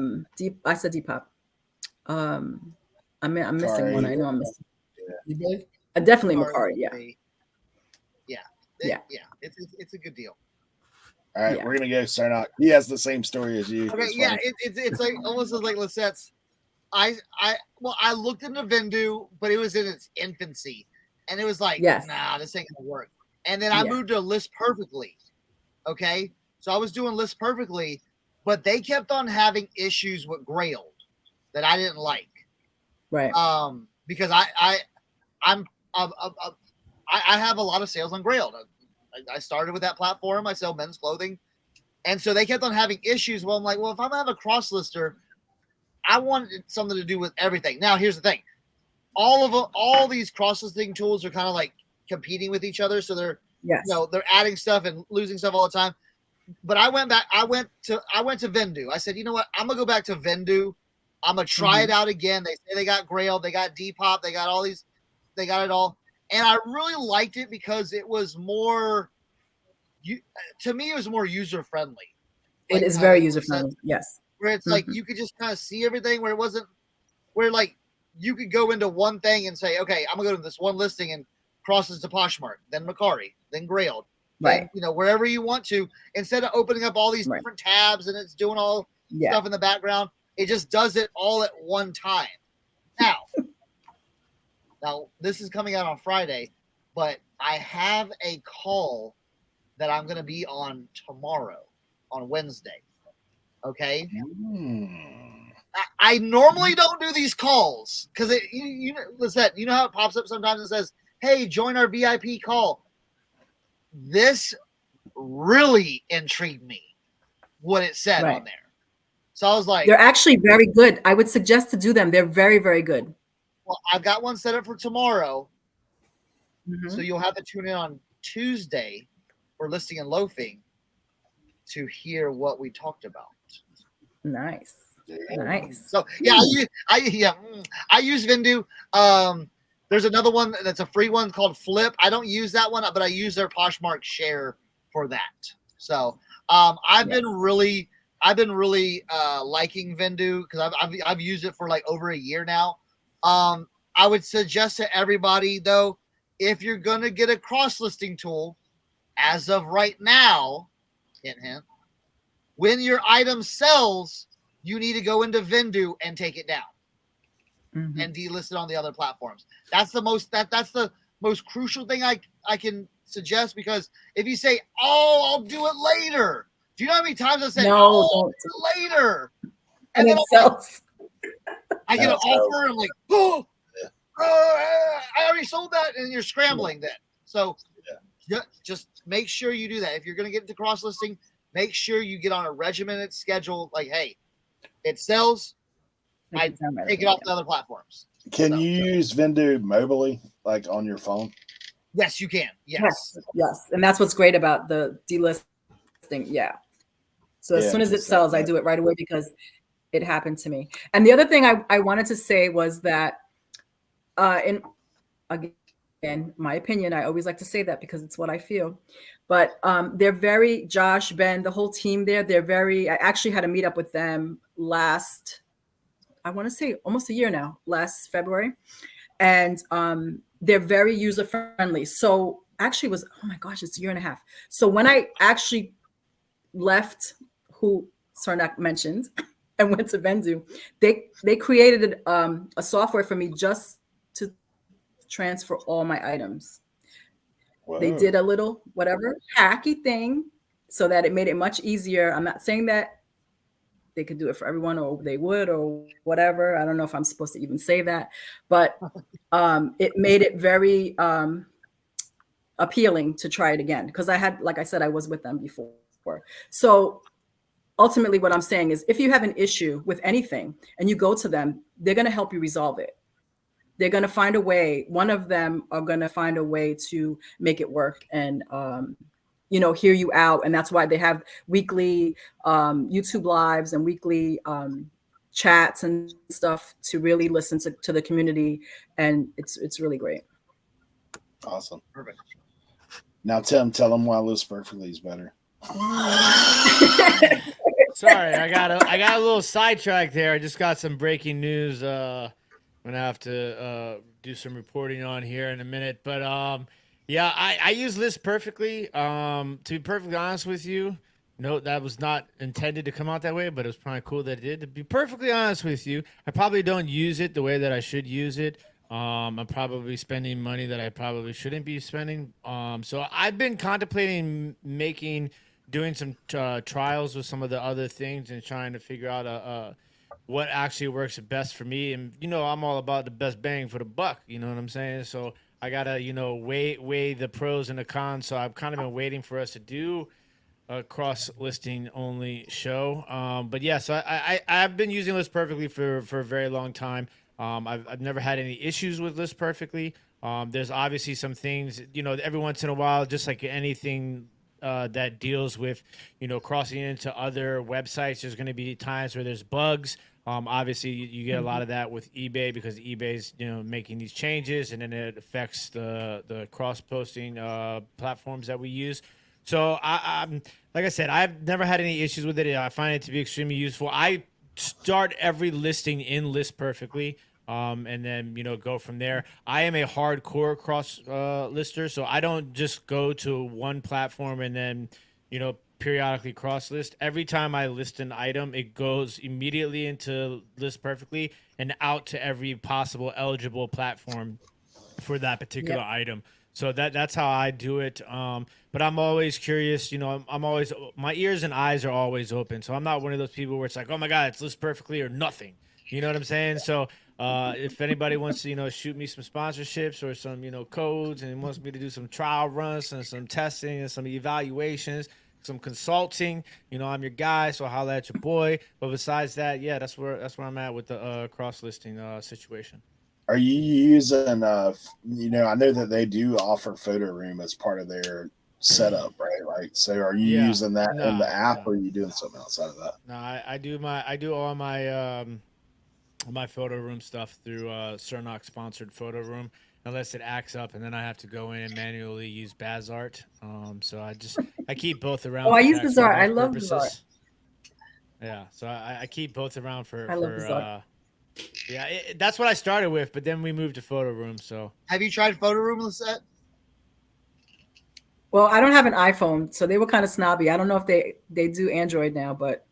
said Depop. I'm missing one. I know I'm missing. eBay? Definitely Mercari. Yeah. It's a good deal. All right, we're gonna go Cernoch. He has the same story as you. Okay, it's like almost as like Lisette's. I looked into Vendoo, but it was in its infancy, and it was like, nah, this ain't gonna work. And then I moved to List Perfectly. Okay, so I was doing List Perfectly, but they kept on having issues with Grailed that I didn't like. Right. Because I have a lot of sales on Grailed. I started with that platform. I sell men's clothing. And so they kept on having issues. Well, I'm like, if I'm going to have a cross lister, I want something to do with everything. Now, here's the thing. All these cross listing tools are kind of like competing with each other. So they're, they're adding stuff and losing stuff all the time. But I went to Vendoo. I said, you know what? I'm going to go back to Vendoo. I'm going to try it out again. They say they got Grailed. They got Depop. They got all these. They got it all. And I really liked it because it was more, to me, it was more user-friendly. It is very user-friendly, yes. Where it's like you could just kind of see everything, where it wasn't, where like you could go into one thing and say, okay, I'm going to go to this one listing and cross it to Poshmark, then Mercari, then Grailed. Right. And, wherever you want to, instead of opening up all these different tabs and it's doing all stuff in the background, it just does it all at one time. Now, this is coming out on Friday, but I have a call that I'm going to be on tomorrow, on Wednesday. Okay? I normally don't do these calls because Lisette, you know how it pops up sometimes and says, hey, join our VIP call. This really intrigued me, what it said on there. So I was like, they're actually very good. I would suggest to do them. They're very, very good. Well, I've got one set up for tomorrow. So you'll have to tune in on Tuesday for listing and loafing to hear what we talked about. Nice. So I use Vendoo. There's another one that's a free one called Flip. I don't use that one, but I use their Poshmark Sharer for that. So I've been really liking Vendoo because I've used it for like over a year now. I would suggest to everybody though, if you're gonna get a cross listing tool, as of right now, hint, when your item sells, you need to go into Vendoo and take it down and delist it on the other platforms. That's the most crucial thing I can suggest, because if you say, "Oh, I'll do it later," do you know how many times I said, "No, I'll do it later," and then it sells. I get an offer and I'm like, oh, I already sold that, and you're scrambling then. So just make sure you do that. If you're going to get into cross listing, make sure you get on a regimented schedule. Like, hey, it sells, I take it off the other platforms. Can you use Vendoo mobily, like on your phone? Yes, you can. Yes. And that's what's great about the delisting. Yeah. So as soon as it sells, I do it right away because it happened to me. And the other thing I wanted to say was that, again, my opinion, I always like to say that because it's what I feel, but they're very, Josh, Ben, the whole team there, I actually had a meetup with them last, I want to say almost a year now, last February. And they're very user-friendly. So actually it was, oh my gosh, it's a year and a half. So when I actually left who Cernoch mentioned and went to Vendoo, they created a software for me just to transfer all my items. Whoa. They did a little whatever hacky thing so that it made it much easier. I'm not saying that they could do it for everyone or they would or whatever. I don't know if I'm supposed to even say that, but it made it very appealing to try it again because like I said, I was with them before. So ultimately what I'm saying is if you have an issue with anything and you go to them, they're going to help you resolve it. They're going to find a way. One of them are going to find a way to make it work and, hear you out. And that's why they have weekly YouTube lives and weekly chats and stuff to really listen to the community. And it's really great. Awesome. Perfect. Now, Tim, tell them why List Perfectly is better. Sorry, I got a little sidetracked there. I just got some breaking news. I'm gonna have to do some reporting on here in a minute, but yeah, I use List Perfectly. To be perfectly honest with you, no, that was not intended to come out that way, but it was probably cool that it did. To be perfectly honest with you, I probably don't use it the way that I should use it. I'm probably spending money that I probably shouldn't be spending. So I've been contemplating doing some trials with some of the other things and trying to figure out what actually works best for me. And I'm all about the best bang for the buck. You know what I'm saying? So I gotta weigh the pros and the cons. So I've kind of been waiting for us to do a cross listing only show. But yeah, so I've been using List Perfectly for a very long time. I've never had any issues with List Perfectly. There's obviously some things, every once in a while, just like anything that deals with, crossing into other websites, there's going to be times where there's bugs. Obviously, you get a lot of that with eBay because eBay's, making these changes, and then it affects the cross-posting platforms that we use. So, I'm like I said, I've never had any issues with it. I find it to be extremely useful. I start every listing in List Perfectly, and then go from there. I am a hardcore cross lister, so I don't just go to one platform and then periodically cross list. Every time I list an item, it goes immediately into List Perfectly and out to every possible eligible platform for that particular item. So that's how I do it. But I'm always curious, I'm always, my ears and eyes are always open. So I'm not one of those people where it's like, oh my God, it's List Perfectly or nothing. You know what I'm saying? So if anybody wants to, shoot me some sponsorships or some, codes and wants me to do some trial runs and some testing and some evaluations, some consulting, I'm your guy. So holla at your boy. But besides that, yeah, that's where I'm at with the cross listing situation. Are you using, I know that they do offer Photo Room as part of their setup, right? Like, so are you using that in the app or are you doing something outside of that? No, I do all my Photo Room stuff through Cernoch sponsored Photo Room, unless it acts up and then I have to go in and manually use Bazart. So I keep both around. Oh, I use Bazart. I love Bazart. Yeah, so I keep both around for Bazart. Yeah, that's what I started with, but then we moved to Photo Room. So, have you tried Photo Room, Lisette? Well, I don't have an iPhone, so they were kind of snobby. I don't know if they do Android now, but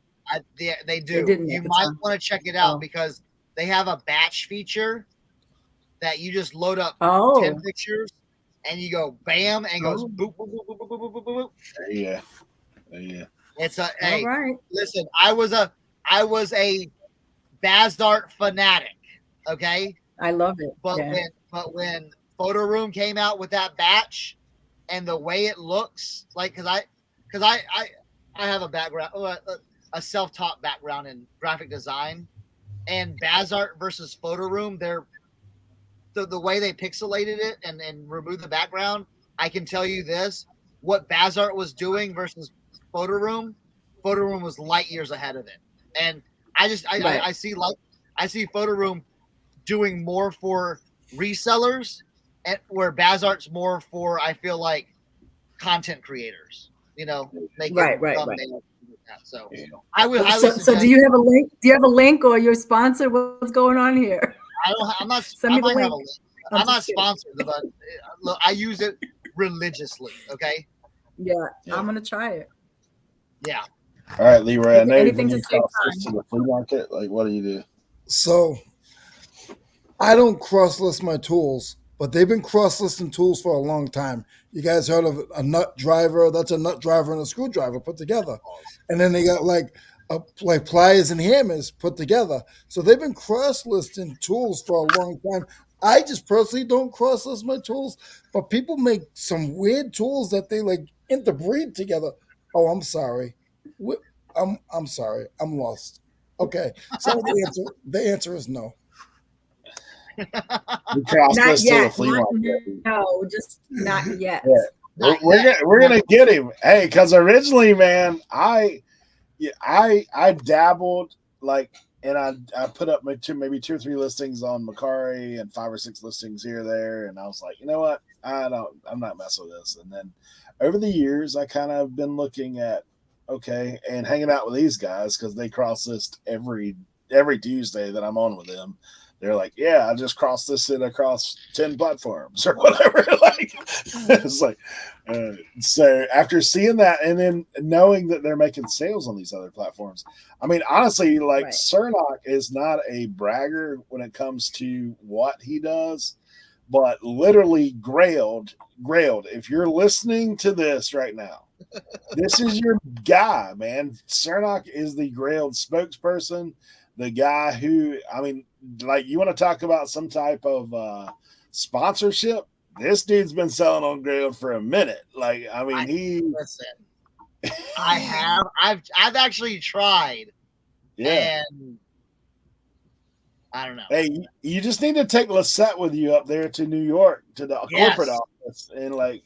they do. They you might want to check it out because they have a batch feature that you just load up 10 pictures and you go bam and goes boop boop boop boop boop boop boop boop. Yeah. It's all right. Listen, I was a Bazart fanatic. Okay, I love it. But when Photo Room came out with that batch and the way it looks, like because I have a background, a self-taught background in graphic design, and Bazart versus Photo Room, they're the way they pixelated it and removed the background. I can tell you this: what Bazart was doing versus Photo Room was light years ahead of it, and I see Photo Room doing more for resellers, and where Bazart's more for, I feel like, content creators. Making thumbnails. So I would. So do you have a link? Do you have a link or you're sponsored? What's going on here? I'm not. Send me the link. I'm not sponsored, but look, I use it religiously. Okay. Yeah, I'm gonna try it. Yeah. All right, Leroy. I know Anything when to you save cross this time. to the flea market, like what do you do? So I don't cross list my tools, but they've been cross listing tools for a long time. You guys heard of a nut driver? That's a nut driver and a screwdriver put together. And then they got like pliers and hammers put together. So they've been cross listing tools for a long time. I just personally don't cross list my tools, but people make some weird tools that they like interbreed together. Oh, I'm sorry. I'm sorry. I'm lost. Okay. So the answer is no. We cross Not this to the yet. flea market. No, just not yet. Yeah. We're gonna get him. Hey, because originally, man, I dabbled like, and I put up maybe 2 or 3 listings on Macari and 5 or 6 listings here or there, and I was like, you know what, I'm not messing with this. And then over the years, I kind of been looking at and hanging out with these guys because they cross list every Tuesday that I'm on with them. They're like, yeah, I just crossed this across 10 platforms or whatever. Like, it's like, so after seeing that and then knowing that they're making sales on these other platforms, I mean, honestly, like Right. Cernoch is not a bragger when it comes to what he does, but literally grailed. If you're listening to this right now, this is your guy, man. Cernoch is the grailed spokesperson. The guy who, I mean, like you want to talk about some type of sponsorship? This dude's been selling on Grailed for a minute. Like, I mean, Listen, I've actually tried. Yeah. And I don't know. Hey, you just need to take Lisette with you up there to New York to the corporate office and like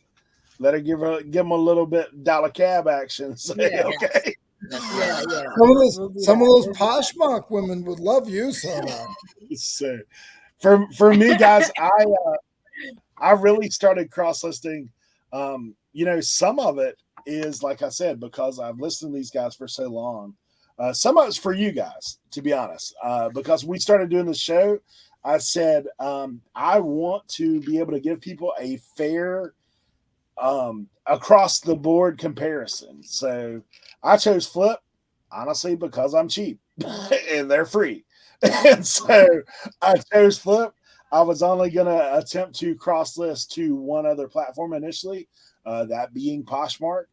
let her give him a little bit dollar cab action. Say, Yeah. okay. Yeah. Some of those Poshmark women would love you, Cernoch. So, for me, guys, I really started cross listing. Some of it is like I said because I've listened to these guys for so long. Some of it's for you guys, to be honest, because we started doing the show. I said I want to be able to give people a fair across the board comparison. So I chose Flip, honestly, because I'm cheap and they're free. And so I chose Flip. I was only going to attempt to cross list to one other platform initially, that being Poshmark.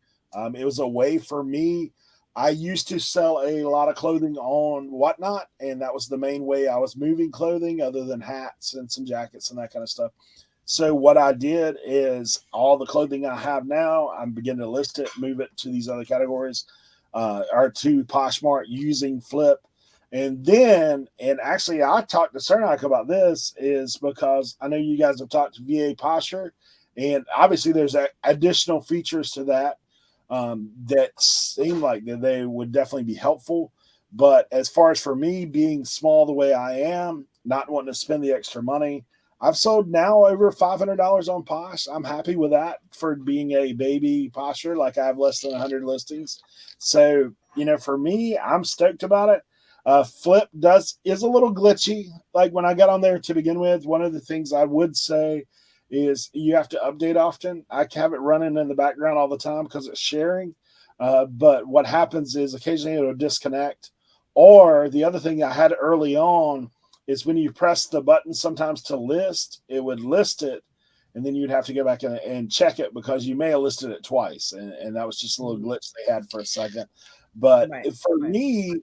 It was a way for me. I used to sell a lot of clothing on Whatnot, and that was the main way I was moving clothing other than hats and some jackets and that kind of stuff. So what I did is all the clothing I have now, I'm beginning to list it, move it to these other categories, or to Poshmark using Flip. And actually I talked to Cernoch about this is because I know you guys have talked to VA Posture, and obviously there's additional features to that that seem like that they would definitely be helpful. But as far as for me being small the way I am, not wanting to spend the extra money, I've sold now over $500 on Posh. I'm happy with that for being a baby posture. Like I have less than 100 listings. So, for me, I'm stoked about it. Flip is a little glitchy. Like when I got on there to begin with, one of the things I would say is you have to update often. I have it running in the background all the time because it's sharing. But what happens is occasionally it'll disconnect. Or the other thing I had early on is when you press the button sometimes to list, it would list it, and then you'd have to go back and check it because you may have listed it twice. And that was just a little glitch they had for a second. But for me,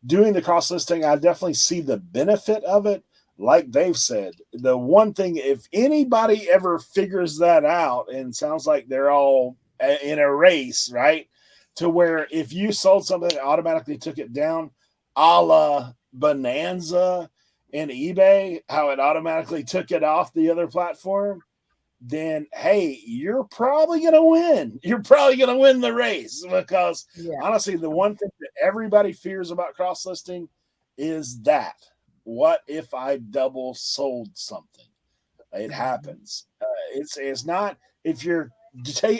doing the cross listing, I definitely see the benefit of it. Like they've said, the one thing, if anybody ever figures that out, and sounds like they're all in a race, right? To where if you sold something that automatically took it down, a la Bonanza and eBay, how it automatically took it off the other platform, then hey, you're probably going to win. You're probably going to win the race because honestly, the one thing that everybody fears about cross listing is that what if I double sold something? It happens. It's not if you're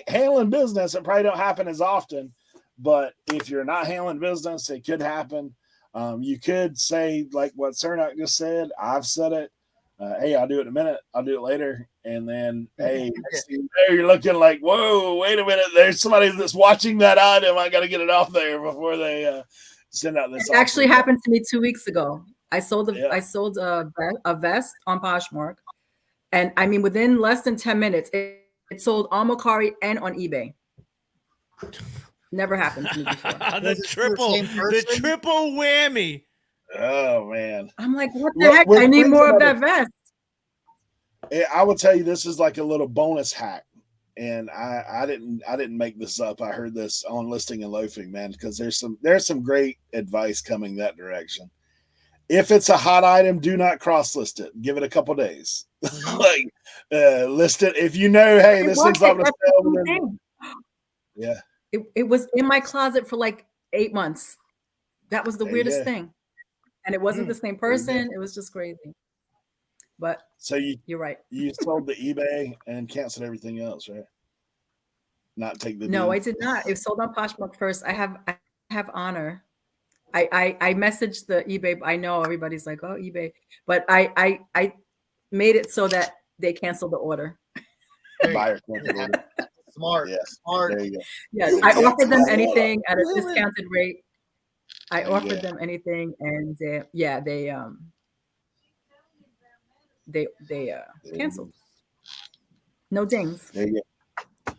handling business, it probably don't happen as often. But if you're not handling business, it could happen. You could say like what Cernoch just said. I've said it. Hey, I'll do it in a minute. I'll do it later. And then, hey, next thing you know, you're looking like, whoa, wait a minute. There's somebody that's watching that item. I got to get it off there before they send out this. It actually offer. happened to me 2 weeks ago. I sold Yeah. a vest on Poshmark, and I mean within less than 10 minutes, it sold on Mercari and on eBay. Never happened to me before. the triple whammy. Oh man, I'm like, what the heck? I need more of that vest. I will tell you, this is like a little bonus hack, and I didn't make this up. I heard this on Listing and Loafing, man, because there's some great advice coming that direction. If it's a hot item, do not cross list it. Give it a couple days. Like list it if you know. Hey, this thing's not going to sell. Yeah. It was in my closet for like 8 months. That was the weirdest thing. And it wasn't the same person. It was just crazy. But so you're right. You sold the eBay and canceled everything else, right? Not take the No, deal. I did not. It sold on Poshmark first. I have honor. I messaged the eBay. I know everybody's like, oh, eBay, but I made it so that they canceled the order. Buyer canceled order. Smart. Yeah. Smart. There you go. Yes, I offered them anything at a discounted rate. I offered them anything, and they canceled. No dings. There you go.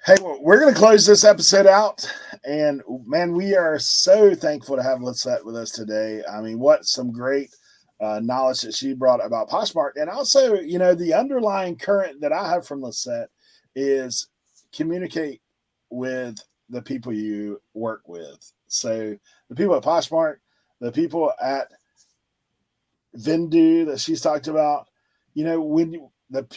Hey, we're going to close this episode out, and man, we are so thankful to have Lisette with us today. I mean, what some great knowledge that she brought about Poshmark, and also, you know, the underlying current that I have from Lisette is communicate with the people you work with. So the people at Poshmark, the people at Vendoo that she's talked about, you know, when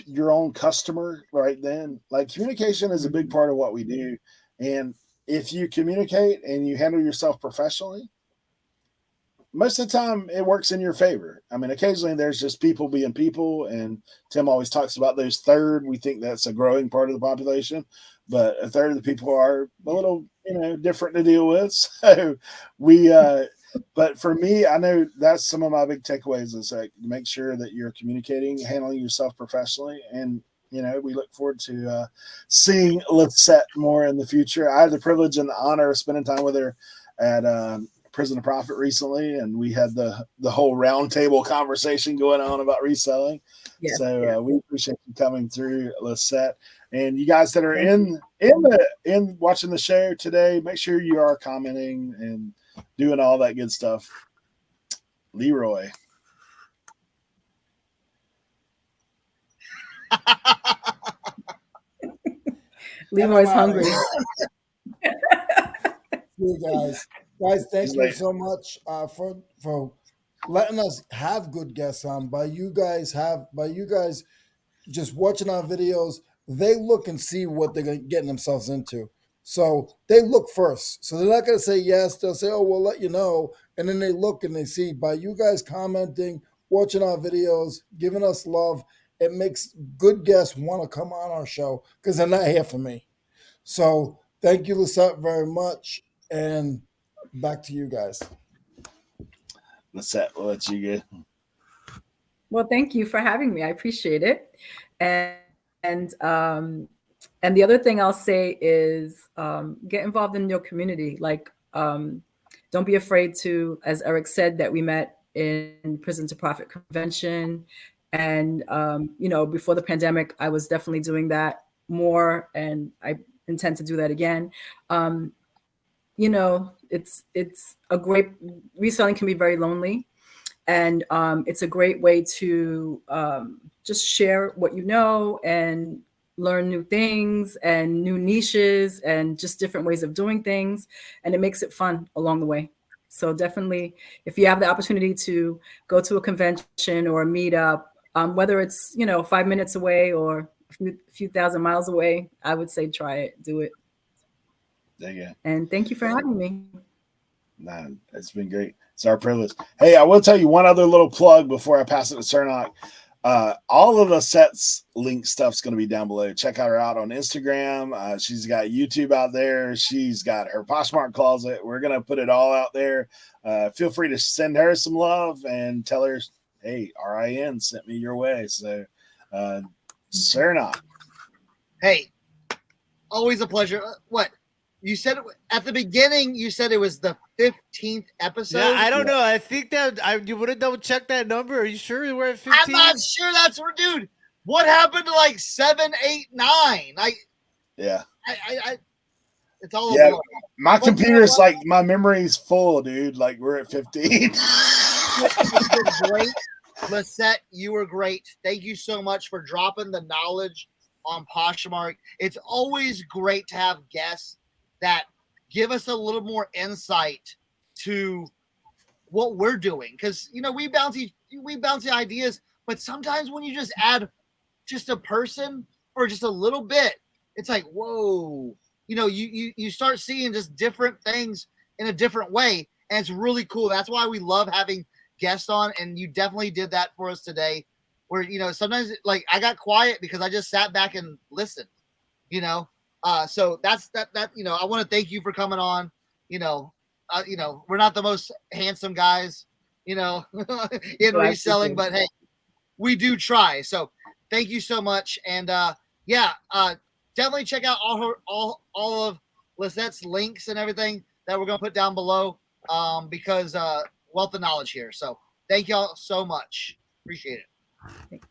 your own customer right then, like communication is a big part of what we do. And if you communicate and you handle yourself professionally, most of the time it works in your favor. I mean, occasionally there's just people being people, and Tim always talks about those third. We think that's a growing part of the population, but a third of the people are a little, you know, different to deal with. So but for me, I know that's some of my big takeaways is like make sure that you're communicating, handling yourself professionally. And, you know, we look forward to seeing Lisette more in the future. I had the privilege and the honor of spending time with her at Prison to Profit recently, and we had the whole roundtable conversation going on about reselling. Yes, so we appreciate you coming through, Lisette. And you guys that are in watching the show today, make sure you are commenting and doing all that good stuff. Leroy. Leroy's hungry. You guys, thank you so much for letting us have good guests on. By you guys just watching our videos, they look and see what they're getting themselves into. So they look first. So they're not going to say yes. They'll say, oh, we'll let you know. And then they look and they see by you guys commenting, watching our videos, giving us love, it makes good guests want to come on our show because they're not here for me. So thank you, Lisette, very much. And back to you guys. Lisette, we'll let you go. Well, thank you for having me. I appreciate it. And the other thing I'll say is get involved in your community. Like, don't be afraid to, as Eric said, that we met in Prison to Profit convention. And, you know, before the pandemic, I was definitely doing that more, and I intend to do that again. You know, it's a great, reselling can be very lonely. And it's a great way to just share what you know and learn new things and new niches and just different ways of doing things. And it makes it fun along the way. So definitely, if you have the opportunity to go to a convention or a meetup, whether it's, you know, 5 minutes away or a few thousand miles away, I would say try it, do it. There you go. And thank you for having me. Nah, it's been great. It's our privilege. Hey, I will tell you one other little plug before I pass it to Cernoch. All of the sets link stuff's going to be down below. Check her out on Instagram. She's got YouTube out there. She's got her Poshmark Closet. We're going to put it all out there. Feel free to send her some love and tell her, hey, RIN sent me your way. So, Cernoch. Hey, always a pleasure. What you said at the beginning? You said it was the 15th episode. Yeah, I don't know. I think that you would have double checked that number. Are you sure we're at 15? I'm not sure that's where, dude. What happened to like 7, 8, 9? Yeah. I it's all Yeah. over. My computer's like, my memory's full, dude. Like, we're at 15. Great. Lisette, you were great. Thank you so much for dropping the knowledge on Poshmark. It's always great to have guests that give us a little more insight to what we're doing. Because, you know, we bounce the ideas, but sometimes when you just add just a person or just a little bit, it's like, whoa, you know, you start seeing just different things in a different way. And it's really cool. That's why we love having guests on. And you definitely did that for us today, where, you know, sometimes like I got quiet because I just sat back and listened, you know? So that's that, you know, I want to thank you for coming on. You know, we're not the most handsome guys, you know, in reselling, but hey, we do try. So thank you so much. And definitely check out all of Lisette's links and everything that we're going to put down below, because wealth of knowledge here. So thank y'all so much. Appreciate it.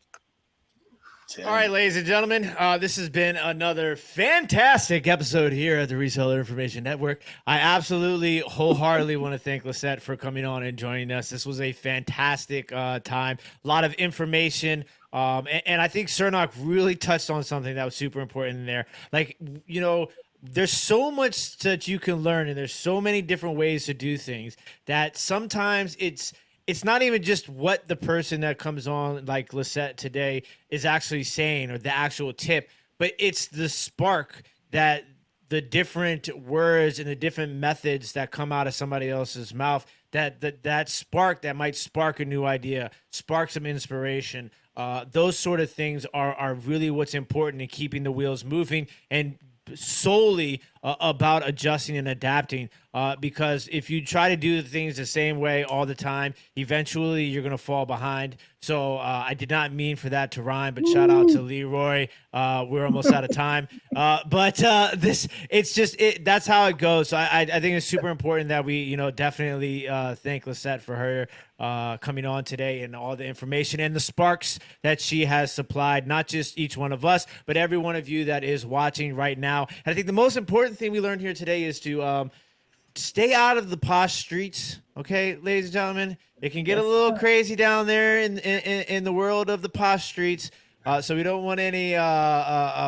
All right, ladies and gentlemen, this has been another fantastic episode here at the Reseller Information Network. I absolutely wholeheartedly want to thank Lisette for coming on and joining us. This was a fantastic time, a lot of information. And I think Cernoch really touched on something that was super important in there. Like, you know, there's so much that you can learn, and there's so many different ways to do things that sometimes it's not even just what the person that comes on like Lisette today is actually saying or the actual tip, but it's the spark that the different words and the different methods that come out of somebody else's mouth, that spark that might spark a new idea, spark some inspiration. Those sort of things are really what's important in keeping the wheels moving, and solely about adjusting and adapting, because if you try to do things the same way all the time, eventually you're going to fall behind. So I did not mean for that to rhyme, but shout out to Leroy. We're almost out of time. But that's how it goes. So I think it's super important that we, you know, definitely thank Lisette for her coming on today and all the information and the sparks that she has supplied, not just each one of us, but every one of you that is watching right now. And I think the most important thing we learned here today is to stay out of the posh streets. Okay, ladies and gentlemen, it can get a little crazy down there in the world of the posh streets. So we don't want any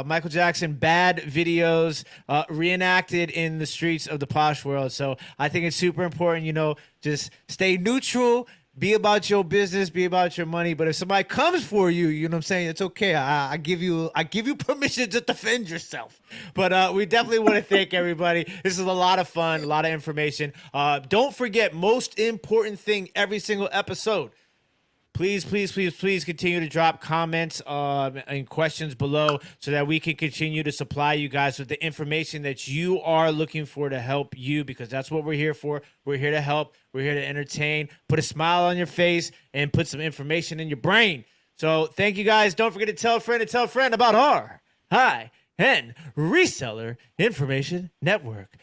Michael Jackson bad videos reenacted in the streets of the posh world. So I think it's super important, you know, just stay neutral, be about your business, be about your money. But if somebody comes for you, you know what I'm saying, it's okay. I give you permission to defend yourself. But we definitely want to thank everybody. This is a lot of fun, a lot of information. Don't forget, most important thing every single episode, please continue to drop comments and questions below so that we can continue to supply you guys with the information that you are looking for to help you, because that's what we're here for. We're here to help. We're here to entertain, put a smile on your face, and put some information in your brain. So thank you guys. Don't forget to tell a friend about our high-end Reseller Information Network.